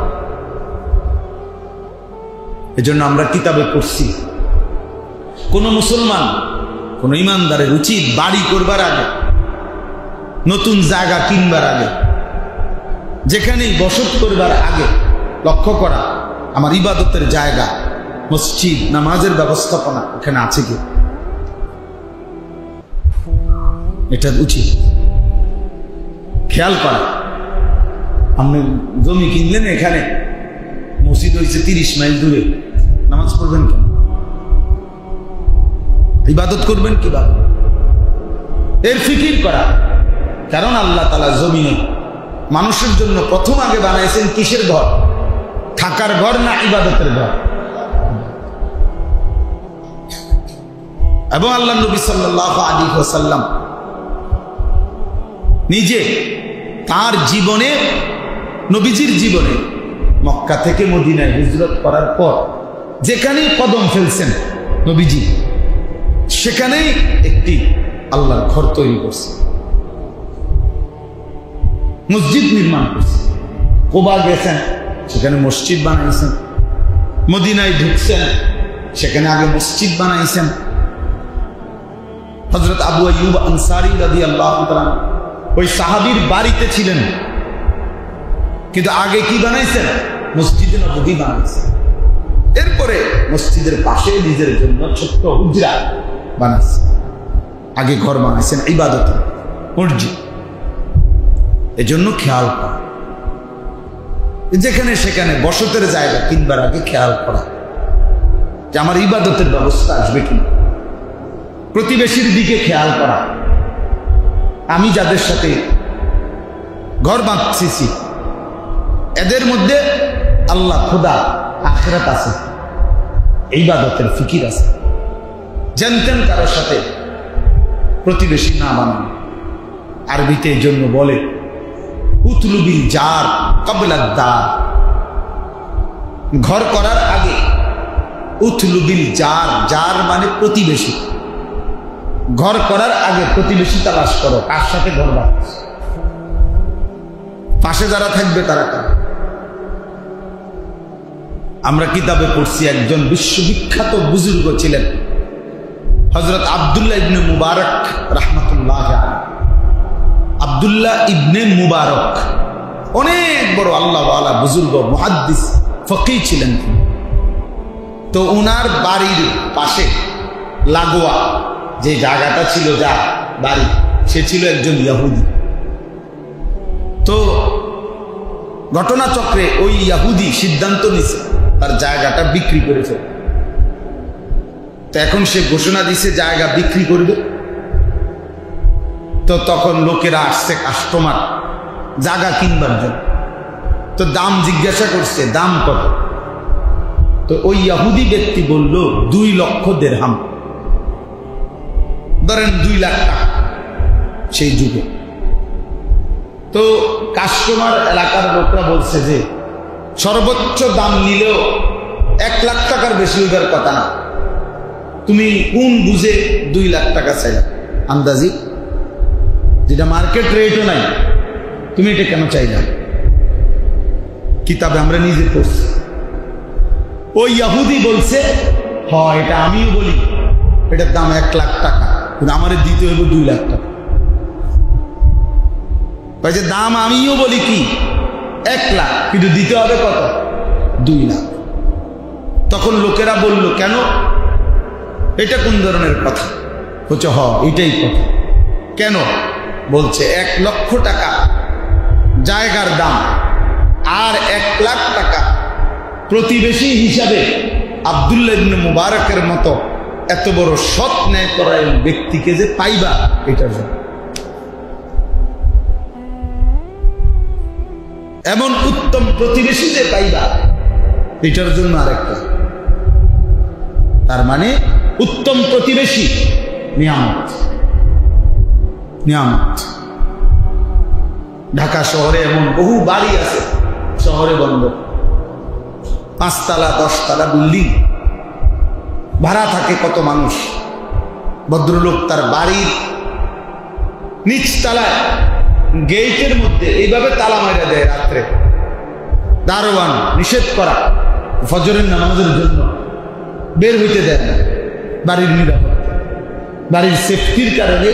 এজন্য আমরা কিতাবে পড়ছি, কোন মুসলমান কোন ইমানদারের উচিত বাড়ি করবার আগে, নতুন জায়গা কিনবার আগে, যেখানেই বসত করবার আগে লক্ষ্য করা আমার ইবাদতের জায়গা, মসজিদ, নামাজের ব্যবস্থাপনা এখানে আছে কি, এটা উচিত খেয়াল করা। আপনি জমি কিনলেন, এখানে মসজিদ হয়েছে 30 মাইল দূরে, নামাজ পড়বেন কেন? ইবাদত করবেন কিভাবে? এর ফিকির করা। কারণ আল্লাহ তাআলা জমিনে মানুষের জন্য প্রথম আগে বানাইছেন কিসের ঘর? থাকার ঘর না ইবাদতের ঘর? এবং আল্লাহ নবী সাল্লাল্লাহু আলাইহি ওয়াসাল্লাম নিজে তার জীবনে, নবীজির জীবনে মক্কা থেকে মদিনায় হিজরত করার পর যেখানেই কদম ফেলছেন নবীজি, সেখানেই একটি আল্লাহর ঘর তৈরি করছে, মসজিদ নির্মাণ করছে। কুবা গেছেন, সেখানে মসজিদ বানাইছেন। মদিনায় ঢুকছেন, সেখানে আগে মসজিদ বানাইছেন। হযরত আবু আইয়ুব আনসারী রাদিয়াল্লাহু তাআলা ওই সাহাবীর বাড়িতে ছিলেন, কিন্তু আগে কি বানাইছেন? মসজিদে নববী বানাইছেন। এরপরে মসজিদের পাশে নিজের জন্য ছোট্ট হুজরা বানাইছেন। আগে ঘর বানাইছেন ইবাদতের, মসজিদ। এজন্য খেয়াল করা, যেখানে সেখানে বসতের জায়গা কিনবার আগে খেয়াল করা যে আমার ইবাদতের ব্যবস্থা আসবে কিনা। প্রতিবেশীর দিকে খেয়াল করা, আমি যাদের সাথে ঘর বাঁধছি এদের মধ্যে আল্লাহ, খোদা, আখিরাত আছে, ইবাদতের ফিকির আছে। জানতেন কারোর সাথে প্রতিবেশী না বানান। আরবিতে এই জন্য বলে উতলুবিল জার ক্বাবলা দার, ঘর করার আগে উতলুবিল জার, জার মানে প্রতিবেশী। ঘর করার আগে প্রতিবেশী তালাশ করো, কার সাথে ঘর বাঁধছ, পাশে যারা থাকবে তারা কারা। আমরা কিতাবে পড়ছি একজন বিশ্ববিখ্যাত বুজুর্গ ছিলেন হযরত আব্দুল্লাহ ইবনে মুবারক রাহমাতুল্লাহ আলাইহি। আব্দুল্লাহ ইবনে মুবারক অনেক বড় আল্লাহওয়ালা বুজুর্গ, মুহাদ্দিস, ফকিহ ছিলেন। তো উনার বাড়ির পাশে লাগোয়া যে জায়গাটা ছিল, যা বাড়ি, সে ছিল একজন ইহুদি। তো ঘটনাচক্রে ওই ইহুদি সিদ্ধান্ত নিছে তার জায়গাটা বিক্রি করে ফেলবে। তো এখন সে ঘোষণা দিছে জায়গা বিক্রি করবে। তো তখন লোকেরা আসছে, কাস্টমার জায়গা কিনবার জন্য। তো দাম জিজ্ঞাসা করছে, দাম কত? তো ওই ইহুদি ব্যক্তি বলল 2 লক্ষ দিরহাম, ধরেন 2 লাখ টাকা সেই যুগে। তো কাস্টমার এলাকার লোকরা বলছে যে সর্বোচ্চ দাম নিলেও 1 লাখ টাকার বেশি হইবার কথা না, তুমি কোন বুঝে 2 লাখ টাকা চাইলা? আন্দাজি, যেটা মার্কেট রেটও নাই, তুমি এটা কেন চাইলা? কিতাবে আমরা নিজে পড়ছি। ওই ইহুদি বলছে, হ্যাঁ এটা আমিও বলি, এটার দাম 1 লাখ টাকা, কিন্তু আমারে দিতে হইব 2 লাখ টাকা। যে দাম আমিও বলি কি 1 লাখ, কিন্তু দিতে হবে কত? 2 লাখ। তখন লোকেরা বলল, কেন, এটা কোন ধরনের কথা? বলছে, হ এটাই কথা। কেন? বলছে 1 লক্ষ টাকা জায়গার দাম, আর 1 লাখ টাকা প্রতিবেশী হিসাবে আব্দুল্লাহ ইবনে মুবারকের মতো এত বড় সৎ ন্যায়পরায়ণ ব্যক্তিকে যে পাইবা, এটার জন্য। এমন উত্তম প্রতিবেশী যে পাইবা, এটার জন্য আরেকটা। তার মানে উত্তম প্রতিবেশী নিয়ামত, নিয়ামত। ঢাকা শহরে এমন বহু বাড়ি আছে, শহরে বন্ধ, 5 তলা 10 তলা বিল্ডিং, ভাড়া থাকে কত মানুষ। ভদ্রলোক তার বাড়ির নিচতলায় গেটের মধ্যে এইভাবে তালা মারা দেয় রাত্রে, দারোয়ান নিষেধ করা, ফজরের নামাজের জন্য বের হইতে দেয় না। বাড়ির নিরাপত্তা, বাড়ির সেফটির কারণে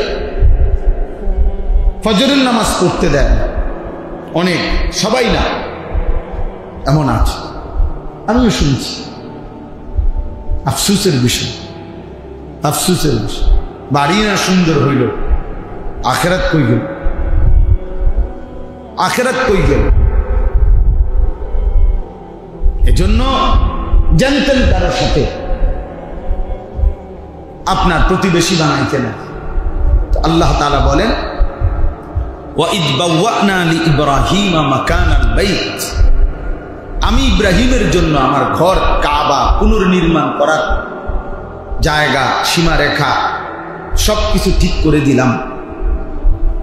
ফজরের নামাজ পড়তে দেয় না অনেক, সবাই না, এমন আছে, আমিও শুনছি। আফসোসের বিষয়, আফসোসের বিষয়। বাড়ি না সুন্দর হইল, আখেরাত কই গেল? আখেরাত কই গেল? এজন্য জানতেন কারোর সাথে আপনার প্রতিবেশী বানাইতে না। আল্লাহ তাআলা বলেন, ওয়াইদ বাওয়া'না লিইব্রাহিমা মাকানাল বাইত, আমি ইব্রাহিমের জন্য আমার ঘর কাবা পুনর্নির্মাণ করার জায়গা, সীমারেখা সবকিছু ঠিক করে দিলাম।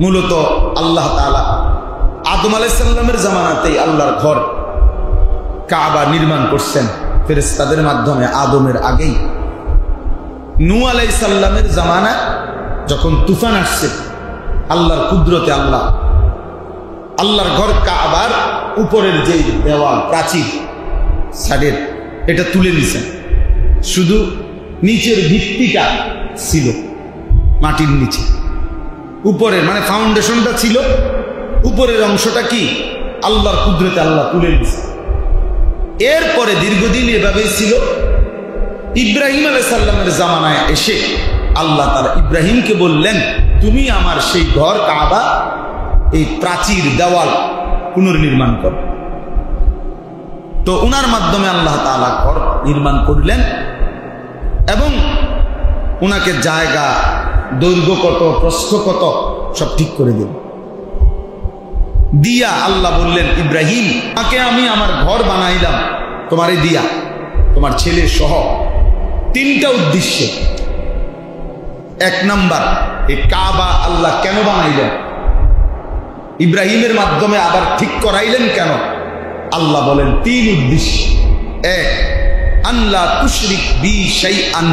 মূলত আল্লাহ তাআলা আদম আলাইহিস সালামের জামানাতেই আল্লাহর ঘর কাবা নির্মাণ করছেন ফেরেশতাদের মাধ্যমে। আদমের আগেই নূহ আলাইহিস সালামের জামানা যখন তুফান আসছে, আল্লাহর কুদরতে আল্লাহর ঘর কাবার উপরের যে দেওয়াল প্রাচীর সাইডের এটা তুলে নিছেন, শুধু নিচের ভিত্তিটা ছিল মাটির নিচে, উপরের মানে ফাউন্ডেশনটা ছিল, উপরের অংশটা কি আল্লাহর কুদরতে আল্লাহ তুলে নিছেন। এরপরে দীর্ঘদিন এভাবেই ছিল। ইব্রাহিম আলাইহিস সালামের জামানায় এসে আল্লাহ তাআলা ইব্রাহিমকে বললেন, তুমি আমার সেই ঘর কাবা, এই প্রাচীর দেওয়াল পুনর্নির্মাণ কর। তো উনার মাধ্যমে আল্লাহ তাআলা ঘর নির্মাণ করলেন এবং উনাকে জায়গা, দৈর্ঘ্য কত, প্রস্থ কত সব ঠিক করে দিলেন। দিয়া আল্লাহ বললেন, ইব্রাহিম, তাকে আমি আমার ঘর বানাইলাম তোমারে দিয়া, তোমার ছেলে সহ, তিনটা উদ্দেশ্যে। এক নাম্বার, এই কাবা আল্লাহ কেন বানাইলেন, ইব্রাহিমের মাধ্যমে আবার ঠিক করাইলেন কেন? আল্লাহ বলেন তিন উদ্দেশ্য। এক, আল্লাহ তুশরিক বি শাইআন,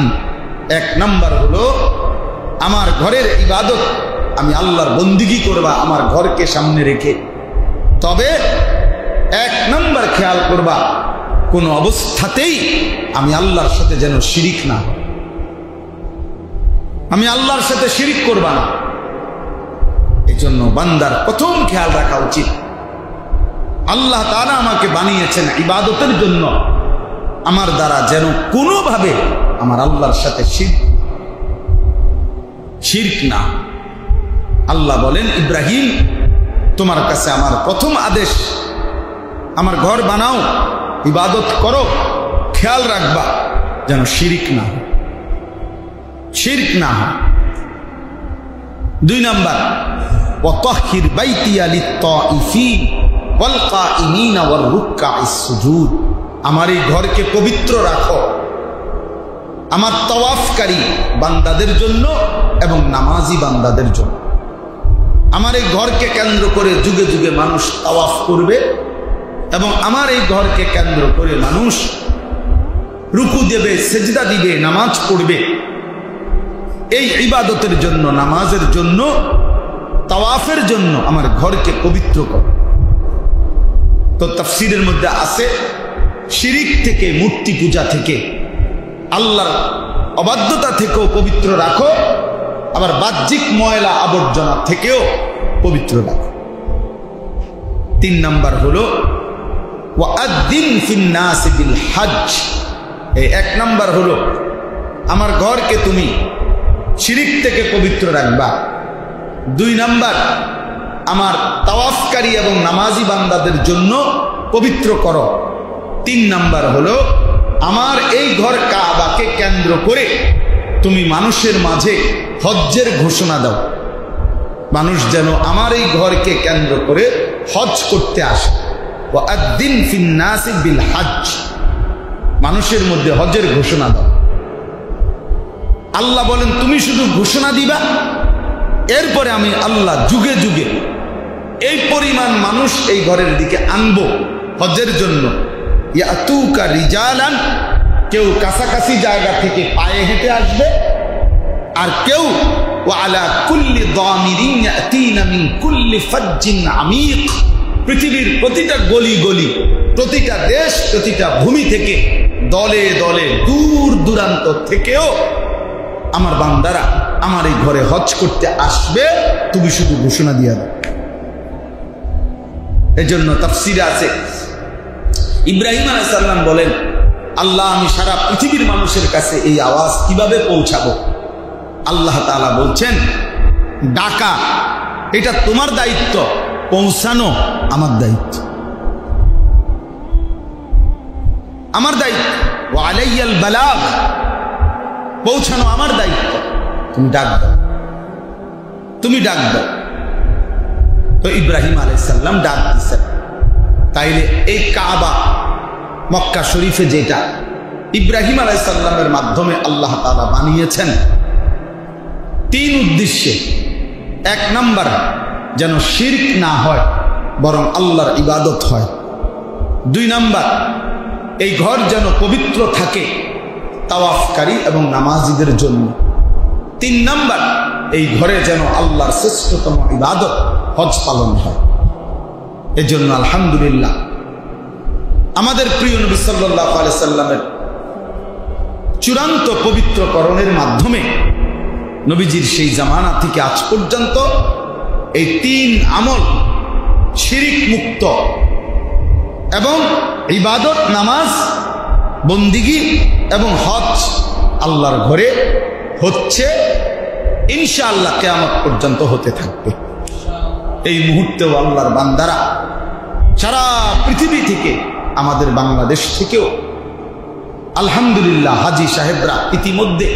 এক নাম্বার হলো আমার ঘরের ইবাদত আমি আল্লাহর বন্দিগি করবা আমার ঘরকে সামনে রেখে। তবে এক নাম্বার খেয়াল করবা, কোন অবস্থাতেই আমি আল্লাহর সাথে যেন শিরিক না, আমি আল্লাহর সাথে শিরিক করবা না। এই জন্য বান্দার প্রথম খেয়াল রাখা উচিত, আল্লাহ তাআলা আমাকে বানিয়েছেন ইবাদতের জন্য, আমার দ্বারা যেন কোনোভাবে আমার আল্লাহর সাথে শিরক না। আল্লাহ বলেন, ইব্রাহিম, তোমার কাছে আমার প্রথম আদেশ, আমার ঘর বানাও, ইবাদত করো, খেয়াল রাখবা যেন শিরক না হয়, শিরক না হয়। দুই নাম্বার, ওয়াতাহহির বাইতিয়া লিত-তাইফিন ওয়াল কাইমিনা ওয়ার রুকআইস সুজুদ, আমার এই ঘরকে পবিত্র রাখো আমার তাওয়াফকারী বান্দাদের জন্য এবং নামাজি বান্দাদের জন্য। আমার এই ঘরকে কেন্দ্র করে যুগে যুগে মানুষ তাওয়াফ করবে এবং আমার এই ঘরকে কেন্দ্র করে মানুষ রুকু দেবে, সেজদা দিবে, নামাজ পড়বে। এই ইবাদতের জন্য, নামাজের জন্য, তাওয়াফের জন্য আমার ঘরকে পবিত্র করো। তো তাফসীরের মধ্যে আছে, শিরিক থেকে, মূর্তি পূজা থেকে, আল্লাহর অবাধ্যতা থেকেও পবিত্র রাখো, আবার বাহ্যিক ময়লা আবর্জনা থেকেও পবিত্র রাখো। তিন নাম্বার হলো ওয়াআদ্দিন ফিন নাস বিল হজ, এই এক নাম্বার হলো আমার ঘরকে তুমি শিরিক থেকে পবিত্র রাখবা। দুই নাম্বার, আমার তাওয়াফকারী এবং নামাজি বান্দাদের জন্য পবিত্র করো। তিন নাম্বার হলো আমার এই ঘর কাবাকে কেন্দ্র করে তুমি মানুষের মাঝে হজ্জের ঘোষণা দাও, মানুষ যেন আমার এই ঘরকে কেন্দ্র করে হজ করতে আসে। ওয়াআদ্দিন ফিন নাস বিল হজ, মানুষের মধ্যে হজের ঘোষণা দাও। আল্লাহ বলেন, তুমি শুধু ঘোষণা দিবা, এরপরে আমি আল্লাহ যুগে যুগে এই পরিমাণ মানুষ এই ঘরের দিকে আনবো হজের জন্য। ইয়াতুকা রিজালান, কেউ কাছাকাছি জায়গা থেকে পায়ে হেঁটে আসবে, আর কেউ ওয়ালা কুল্লি দামিরিন ইয়াতিনা মিন কুল্লি ফাজ্জিন আমিক, পৃথিবীর প্রতিটা গলি গলি, প্রতিটা দেশ, প্রতিটা ভূমি থেকে দলে দলে, দূর দূরান্ত থেকেও আমার বান্দারা আমার এই ঘরে হজ করতে আসবে, তুমি শুধু ঘোষণা দিয়ে দাও। এজন্য তাফসীরে আছে, ইব্রাহিম আলাইহিস সালাম বলেন, আল্লাহ আমি সারা পৃথিবীর মানুষের কাছে এই আওয়াজ কিভাবে পৌঁছাবো? আল্লাহ তাআলা বলছেন, ডাকা এটা তোমার দায়িত্ব, পৌঁছানো আমার দায়িত্ব। আমার দায়িত্ব, ওয়া আলাইয়াল বালাগ, পৌঁছানো আমার দায়িত্ব। তুমি ডাক দাও, তুমি ডাক দাও। তো ইব্রাহিম আলাইহিস সালাম ডাক দিয়েছেন। তাইলে এই কাবা মক্কা শরীফে যেটা ইব্রাহিম আলাইহিস সালামের মাধ্যমে আল্লাহ তাআলা বানিয়েছেন, 3 উদ্দেশ্যে। 1 নাম্বার, যেন শিরক না হয়, বরং আল্লাহর ইবাদত হয়। 2 নাম্বার, এই ঘর যেন পবিত্র থাকে তাওয়াফকারী এবং নামাজীদের জন্য। 3 নাম্বার, এই ঘরে যেন আল্লাহর শ্রেষ্ঠতম ইবাদত হজ পালন হয়। এজন্য আলহামদুলিল্লাহ আমাদের প্রিয় নবী সাল্লাল্লাহু আলাইহি সাল্লামের চূড়ান্ত পবিত্রকরণের মাধ্যমে নবীজির সেই জামানা থেকে আজ পর্যন্ত এই 3 আমল, শিরিক মুক্ত এবং ইবাদত, নামাজ, বন্দিগি এবং হজ আল্লাহর ঘরে হচ্ছে, ইনশাআল্লাহ কিয়ামত পর্যন্ত হতে থাকবে। এই মুহূর্তেও আল্লাহর বান্দারা সারা পৃথিবী থেকে, আমাদের বাংলাদেশ থেকেও আলহামদুলিল্লাহ হাজী সাহেবরা ইতিমধ্যে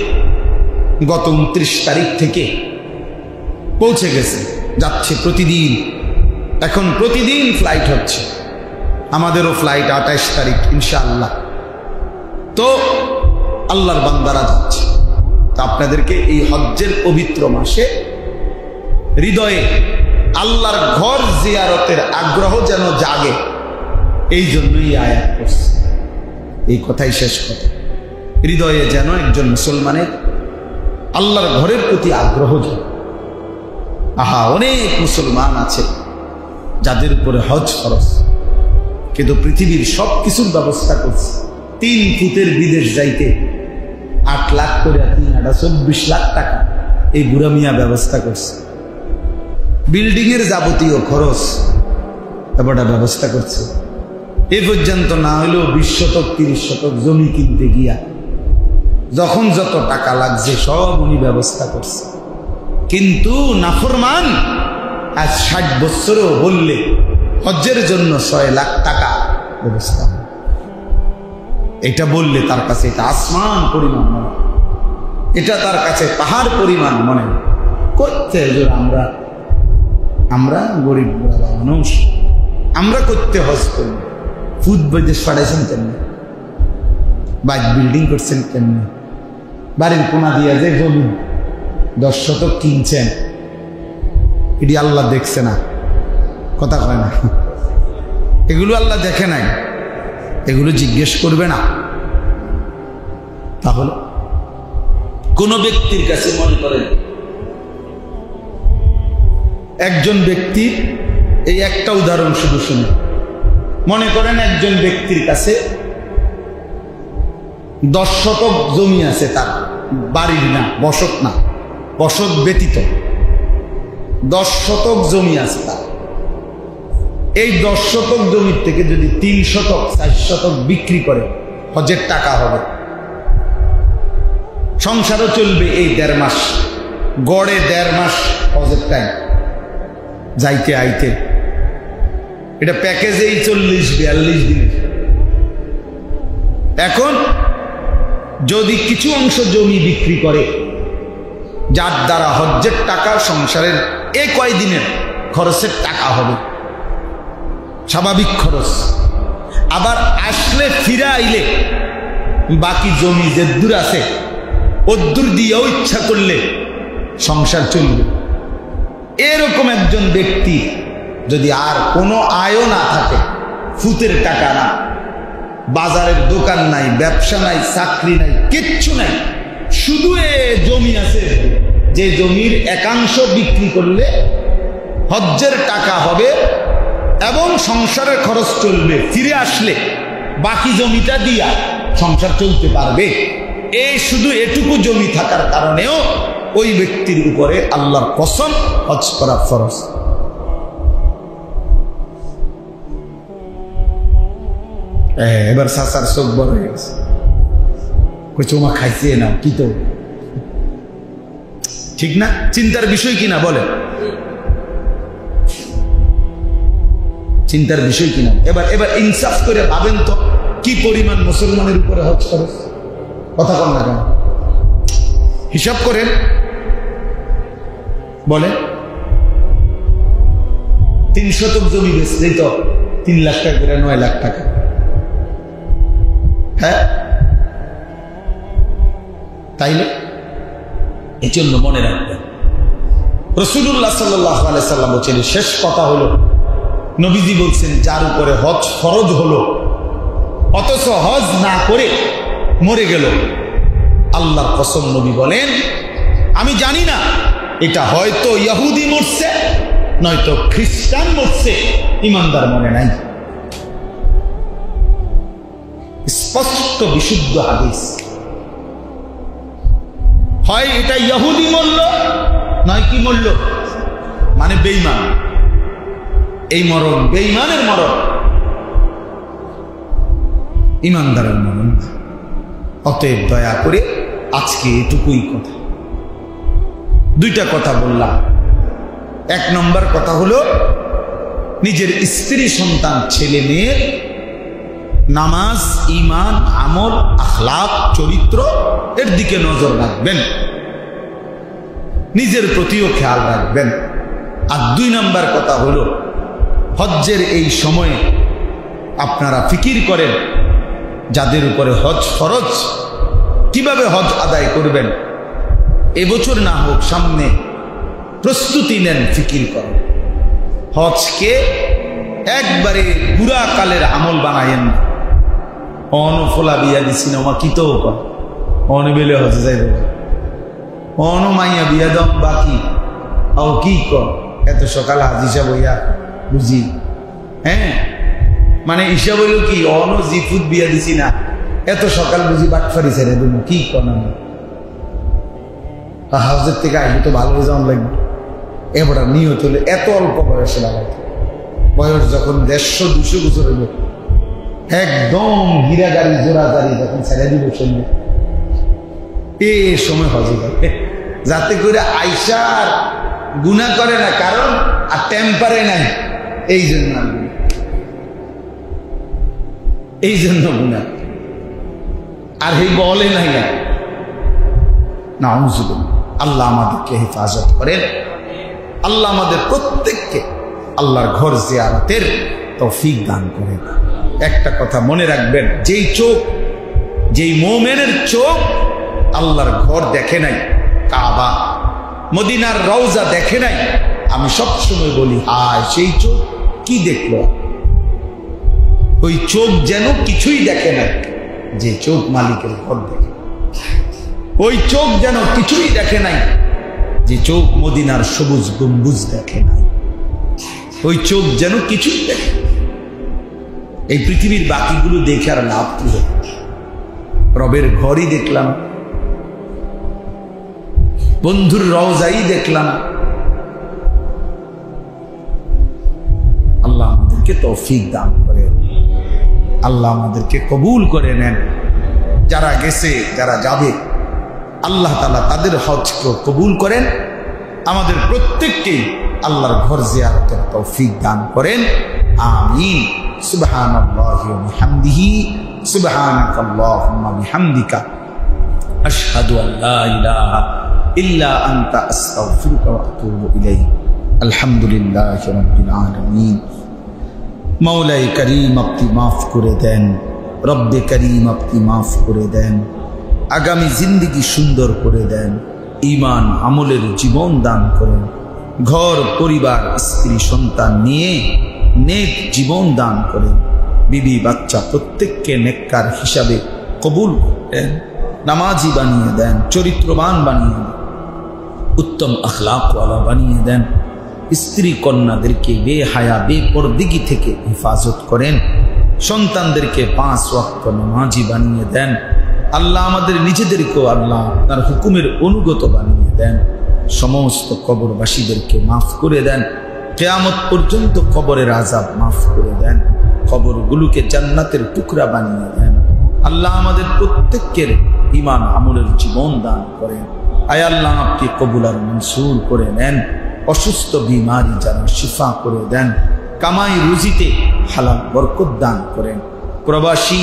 গত 29 তারিখ থেকে পৌঁছে গেছে, যাচ্ছে প্রতিদিন। এখন প্রতিদিন ফ্লাইট হচ্ছে, আমাদেরও ফ্লাইট 28 তারিখ ইনশাআল্লাহ। তো আল্লাহর বান্দারা যাচ্ছে। তা আপনাদেরকে এই হজ্জের পবিত্র মাসে হৃদয়ে আল্লাহর ঘর জিয়ারতের আগ্রহ যেন জাগে, এই জন্যই আয়াত করছে। এই কথাই শেষ কথা, হৃদয়ে যেন একজন মুসলমানের আল্লাহর ঘরের প্রতি আগ্রহ জাগে। আহা, অনেক মুসলমান আছে যাদের উপরে হজ ফরজ, কিন্তু পৃথিবীর সব কিছুর ব্যবস্থা করছে। 3 ফুটের বিদেশ যাইতে 8 লাখ করে 24 লাখ টাকা এই বুড়া মিয়া ব্যবস্থা করছে। বিল্ডিং এর যাবতীয় খরচ এবারটা ব্যবস্থা করছে। এ পর্যন্ত না হলেও 20 শতক 30 শতক জমি কিনতে গিয়া যখন যত টাকা লাগছে সব উনি ব্যবস্থা করছে। কিন্তু নাফরমান আজ 60 বছরেও বললে হজ্জের জন্য 6 লাখ টাকা ব্যবস্থা, এটা বললে তার কাছে এটা আসমান পরিমাণ মনে, এটা তার কাছে পাহাড় পরিমাণ মনে করতে। আমরা গরিব মানুষ, আমরা করতে হজ করি। ফুট বিদেশ পাঠাইছেন কেমনি, বাইক বিল্ডিং করছেন কেমনি, বাড়ির কোনা দিয়া যে জমি 10 শতক কিনছেন, এটি আল্লাহ দেখছে না? কথা কয় না? এগুলো আল্লাহ দেখে নাই, এগুলো জিজ্ঞেস করবে না। তাহলে কোন ব্যক্তির কাছে মনে করেন, একজন ব্যক্তির, এই একটা উদাহরণ শুধু শুনে, মনে করেন একজন ব্যক্তির কাছে 10 শতক জমি আছে, তার বাড়ির না, বসত না, বসত ব্যতীত 10 শতক জমি আছে তার। এই 10 শতক জমির থেকে যদি 3 শতক 4 শতক বিক্রি করে হজের টাকা হবে, সংসারও চলবে এই 1.5 মাস, গড়ে 1.5 মাস হজের টাইম যাইতে আইতে। এটা প্যাকেজেই 40-42 দিনের। এখন যদি কিছু অংশ জমি বিক্রি করে, যার দ্বারা হজ্জের টাকা, সংসারের এই কয়দিনের খরচের টাকা হবে, স্বাভাবিক খরচ। আবার আসলে ফিরে আইলে বাকি জমি যে দূর আছে ওদ্দূর দিয়েও ইচ্ছা করলে সংসার চলবে। এরকম একজন ব্যক্তি যদি আর কোনো আয়ও না থাকে, ফুতের টাকা না, বাজারের দোকান নাই, ব্যবসা নাই, চাকরি নাই, কিচ্ছু নাই, শুধু এ জমি আছে, যে জমির একাংশ বিক্রি করলে হজ্জের টাকা হবে এবং সংসারের খরচ চলবে, ফিরে আসলে বাকি জমিটা দিয়া সংসার চলতে পারবে, এই শুধু এটুকু জমি থাকার কারণেও ওই ব্যক্তির উপরে আল্লাহর কসম হজ করা ফরজ। এবার সাসার চোখ বড় হয়ে গেছে, চোমা খাইছে না কি তো ঠিক না? চিন্তার বিষয় কিনা বলে, চিন্তার বিষয় কিনা? এবার এবার ইনসাফ করে ভাবেন তো কি পরিমাণ মুসলমানের উপরে হজ খরচ, কথা কন না কেন? হিসাব করেন, বলে 3 শতক জমি বেচলেই তো 3 লাখ টাকা করে 9 লাখ টাকা। হ্যাঁ, তাইলে এই জন্য মনে রাখবেন রাসূলুল্লাহ সাল্লাল্লাহু আলাইহি সাল্লাম বলেছেন, শেষ কথা হলো নবীজি বলছেন যার উপরে হজ ফরজ হলো অথচ হজ না করে মরে গেল, আল্লাহর কসম নবী বলেন আমি জানি না এটা হয়তো ইহুদি মরছে নয়তো খ্রিস্টান মরছে, ইমানদার মনে নাই। স্পষ্ট বিশুদ্ধ হাদিস, হয় এটা ইহুদি মরল নয় কি মরল, মানে বেঈমান। এই মরণ বেঈমানের মরণ, ইমানদারের মরণ। অতএব দয়া করে আজকে এটুকুই কথা, 2টা কথা বললাম। 1 নম্বর কথা হলো নিজের স্ত্রী সন্তান ছেলে মেয়ের নামাজ, ঈমান, আমল, আখলাক, চরিত্র এর দিকে নজর রাখবেন, নিজের প্রতিও খেয়াল রাখবেন। আর 2 নম্বর কথা হলো হজ্জের এই সময়ে আপনারা ফিকির করেন যাদের উপরে হজ ফরজ কিভাবে হজ আদায় করবেন। এবছর না হোক সামনে প্রস্তুতি নেন, ফিকির করেন। হজকে একবারে পুরা কালের আমল বানায়েন না। অনফলা বিয়া দিছি না মা কিতো কর অনবেলে হজে যাইব, অন মাইয়া বিয়া দম বাকি আও কি কর এত সকালে হাজ হিসাব হইয়া বুঝি। হ্যাঁ, মানে হিসাব হইল কি অন জিফুত বিয়া দিছি না এত সকাল বুঝি বাটফারি ছেড়ে দেবো কি কর হাউজের থেকে আইলে তো ভালো হয়ে যাওয়ার লাগবে। এবার নিয়ত হলে এত অল্প বয়সে লাগাইতে, বয়স যখন 150-200 বছর হইল একদম হীরা গাড়ি জোড়া গাড়ি যখন ছেড়ে দিব সঙ্গে এ সময় হজে যাবে, যাতে করে আইসার গুনাহ করে না, কারণ আর টেম্পারে নাই, এই জন্য এই জন্য গুনাহ আর এই বলে নাই না। আল্লাহ আমাদেরকে হেফাজত করেন, আল্লাহ আমাদের প্রত্যেককে আল্লাহর ঘর জিয়ারতের তৌফিক দান করেন। একটা কথা মনে রাখবেন, যেই চোখ, যেই মুমিনের চোখ আল্লাহর ঘর দেখে নাই, কাবা মদিনার রওজা দেখে নাই, আমি সবসময় বলি হায় সেই চোখ কি দেখলো। ওই চোখ যেন কিছুই দেখে নাই, যে চোখ মালিকের ঘর দেখে। ওই চোখ যেন কিছুই দেখে নাই, যে চোখ মদিনার সবুজ গম্বুজ দেখে নাই। ওই চোখ যেন কিছুই দেখে। এই পৃথিবীর বাকিগুলো দেখে আর লাভ কি হবে? রবের ঘরই দেখলাম, বন্ধুর রওজাই দেখলাম। আল্লাহ আমাদেরকে তৌফিক দান করে, আল্লাহ আমাদেরকে কবুল করে নেন। যারা গেছে, যারা যাবে, আল্লাহ তাআলা তাদের হজকে কবুল করেন। আমাদের প্রত্যেককেই আল্লাহর ঘর জিয়ারতের তৌফিক দান করেন, আমিন। সুবহানাল্লাহি ওয়া বিহামদিহি, সুবহানাকাল্লাহুম্মা বিহামদিকা, আশহাদু আল্লা ইলাহা ইল্লা আনতা, আস্তাগফিরুকা ওয়া আতুবু ইলাইক। আলহামদুলিল্লাহি রাব্বিল আলামিন। মৌলাই করিম আপনি মাফ করে দেন, রব্বে করিম আপনি মাফ করে দেন, আগামী জিন্দেগি সুন্দর করে দেন, ঈমান আমলের জীবন দান করেন, ঘর পরিবার স্ত্রী সন্তান নিয়ে নেক জীবন দান করেন, বিবি বাচ্চা প্রত্যেককে নেককার হিসাবে কবুল করেন, নামাজি বানিয়ে দেন, চরিত্রবান বানিয়ে দেন, উত্তম আখলাকওয়ালা বানিয়ে দেন, স্ত্রী কন্যাদেরকে বেহায়া বেপরদিগি থেকে হেফাজত করেন, সন্তানদেরকে 5 ওয়াক্ত নামাজি বানিয়ে দেন, আল্লাহ আমাদের নিজেদেরকেও আল্লাহ তার হুকুমের অনুগত বানিয়ে দেন। সমস্ত কবরবাসীদেরকে মাফ করে দেন। কিয়ামত পর্যন্ত কবরের আযাব মাফ করে দেন। কবরগুলোকে জান্নাতের টুকরা বানিয়ে দেন। আল্লাহ আমাদের প্রত্যেকের ঈমান আমলের জীবন দান করেন। আয় আল্লাহ, আপনি কবুল আর মনসুর করে নেন। অসুস্থ বিমারি যারা শিফা করে দেন। কামাই রুজিতে হালাল বরকত দান করেন। প্রবাসী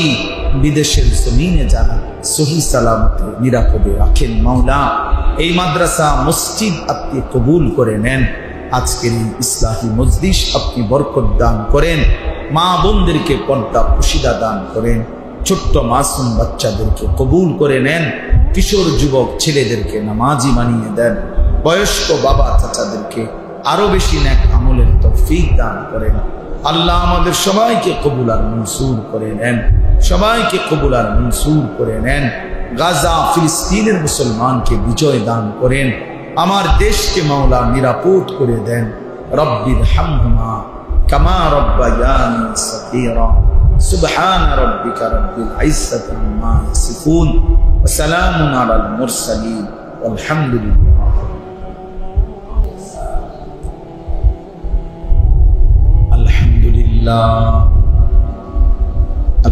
বিদেশের জমিনে যারা সহি সালামতে নিরাপদে রাখেন মাওলা, এই মাদ্রাসা মসজিদ আপনি কবুল করে নেন। আজকের এই ইসলাহি মজলিস আপনি বরকত দান করেন। মা বোনদেরকে পর্দা পুশিদা দান করেন। ছোট্ট মাসুম বাচ্চাদেরকে কবুল করে নেন। কিশোর যুবক ছেলেদেরকে নামাজি বানিয়ে দেন। বয়স্ক বাবা চাচাদেরকে আরো বেশি নেক আমলের তৌফিক দান করেন। আল্লাহ আমাদের সবাইকে কবুল আর মনসুর করে নেন। সবাইকে কবুল আর মনসুর করে নেন। গাজা ফিলিস্তিনের মুসলমানকে বিজয় দান করেন। আমার দেশকে মাওলা নিরাপদ করে দেন। রব্বির হামহুমা কামা রব্বায়ানি সগীরা। সুবহান রাব্বিকা রব্বিল ইজ্জাতি আম্মা ইয়াসিফুন ওয়া সালামুন আলাল মুরসালিন ওয়ালহামদুলিল্লাহ।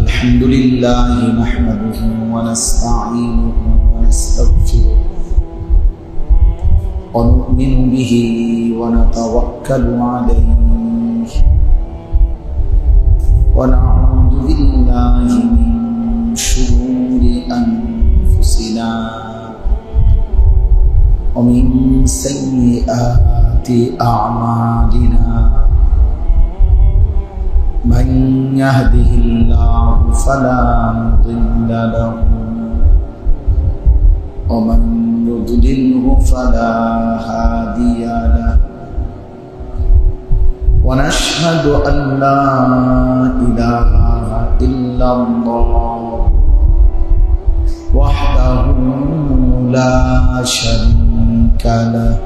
الحمد لله نحمده ونستعينه ونستغفره ونؤمن به ونتوكل عليه ونعوذ بالله من شرور أنفسنا ومن سيئات أعمالنا من يهده الله فلا مضل له ومن يضلله فلا هادي له ونشهد أن لا إله إلا الله وحده لا شريك له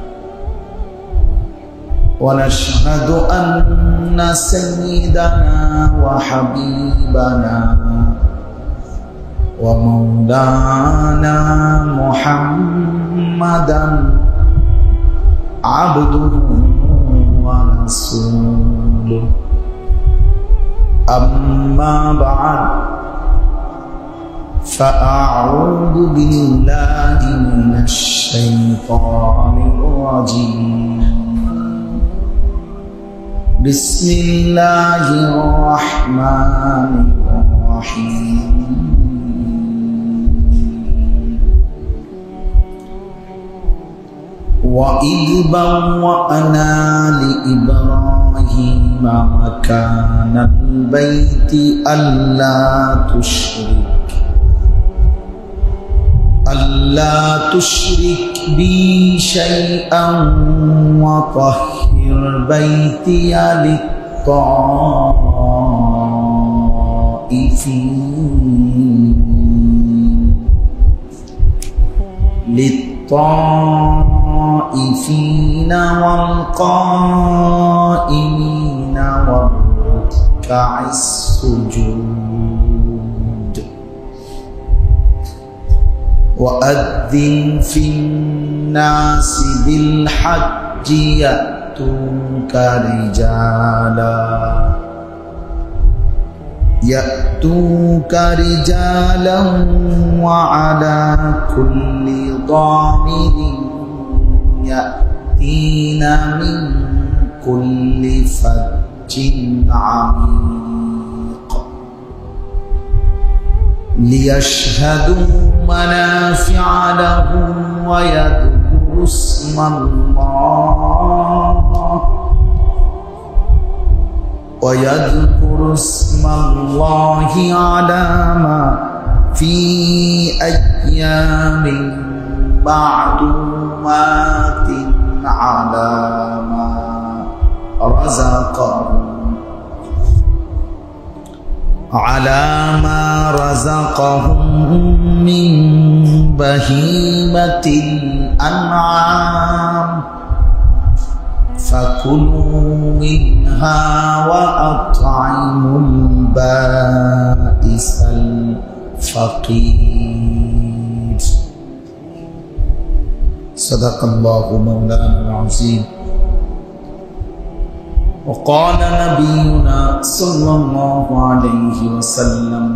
ونشهد أن سيدنا وحبيبنا ومولانا محمدا عبده ورسوله أما بعد فأعوذ بالله من الشيطان الرجيم بسم الله الرحمن الرحيم وإذ بوأنا لإبراهيم مكان البيت ألا تشرك بي شيئا وطهر بيتي للطائفين والقائمين والركع السجود وأذن في الناس بالحج يأتوك رجالا وعلى كل ضامر يأتين من كل فج عميق ليشهدوا منافع لهم ويذكروا اسم الله على ما في أيام معلومات على ما رزقهم من بهيمة الأنعام فكلوا منها وأطعموا البائس الفقير सदक़ल्लाहु मौलाना अज़ीम। وقال نبينا صلى الله عليه وسلم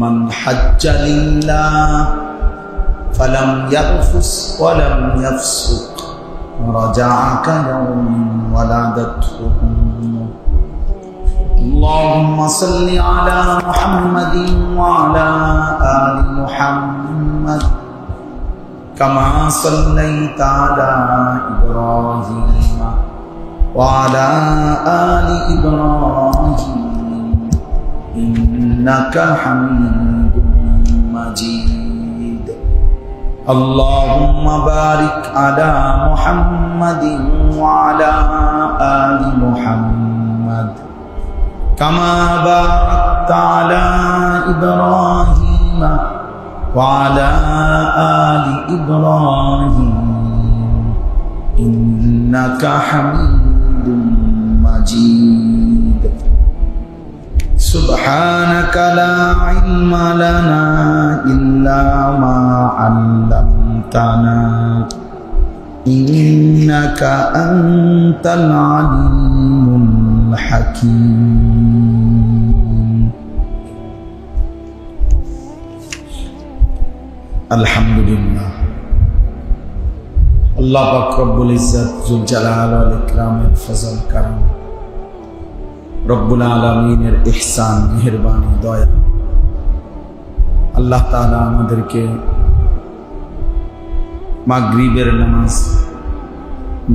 من حج لله فلم يرفث ولم يفسق رجع كيوم ولدته أمه. اللهم صل على محمد وعلى آل محمد كما صليت على إبراهيم وعلى آل إبراهيم إنك حميد مجيد. اللهم بارك على محمد وعلى آل محمد كما باركت على إبراهيم وعلى آل إبراهيم إنك حميد مجيد. سبحانك لا علم لنا إلا ما علمتنا إنك أنت العليم الحكيم. الحمد لله আল্লাহ পাক রব্বুল ইজ্জত জুল জালাল ওয়াল ইকরামের ফজল করম, রব্বুল আলামিনের ইহসান, মেহেরবানি, দয়া। আল্লাহ তাআলা আমাদেরকে মাগরিবের নামাজ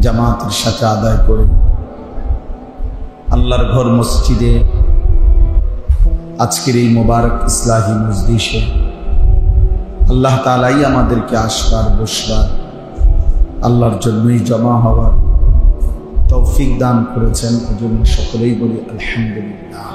জামাতের সাথে আদায় করে আল্লাহর ঘর মসজিদে আজকের এই মোবারক ইসলাহি মজলিসে আল্লাহ তাআলাই আমাদেরকে আসবার, বসবার, আল্লাহর জন্যই জমা হওয়ার তৌফিক দান করেছেন। এজন্য সকলেই বলি আলহামদুলিল্লাহ।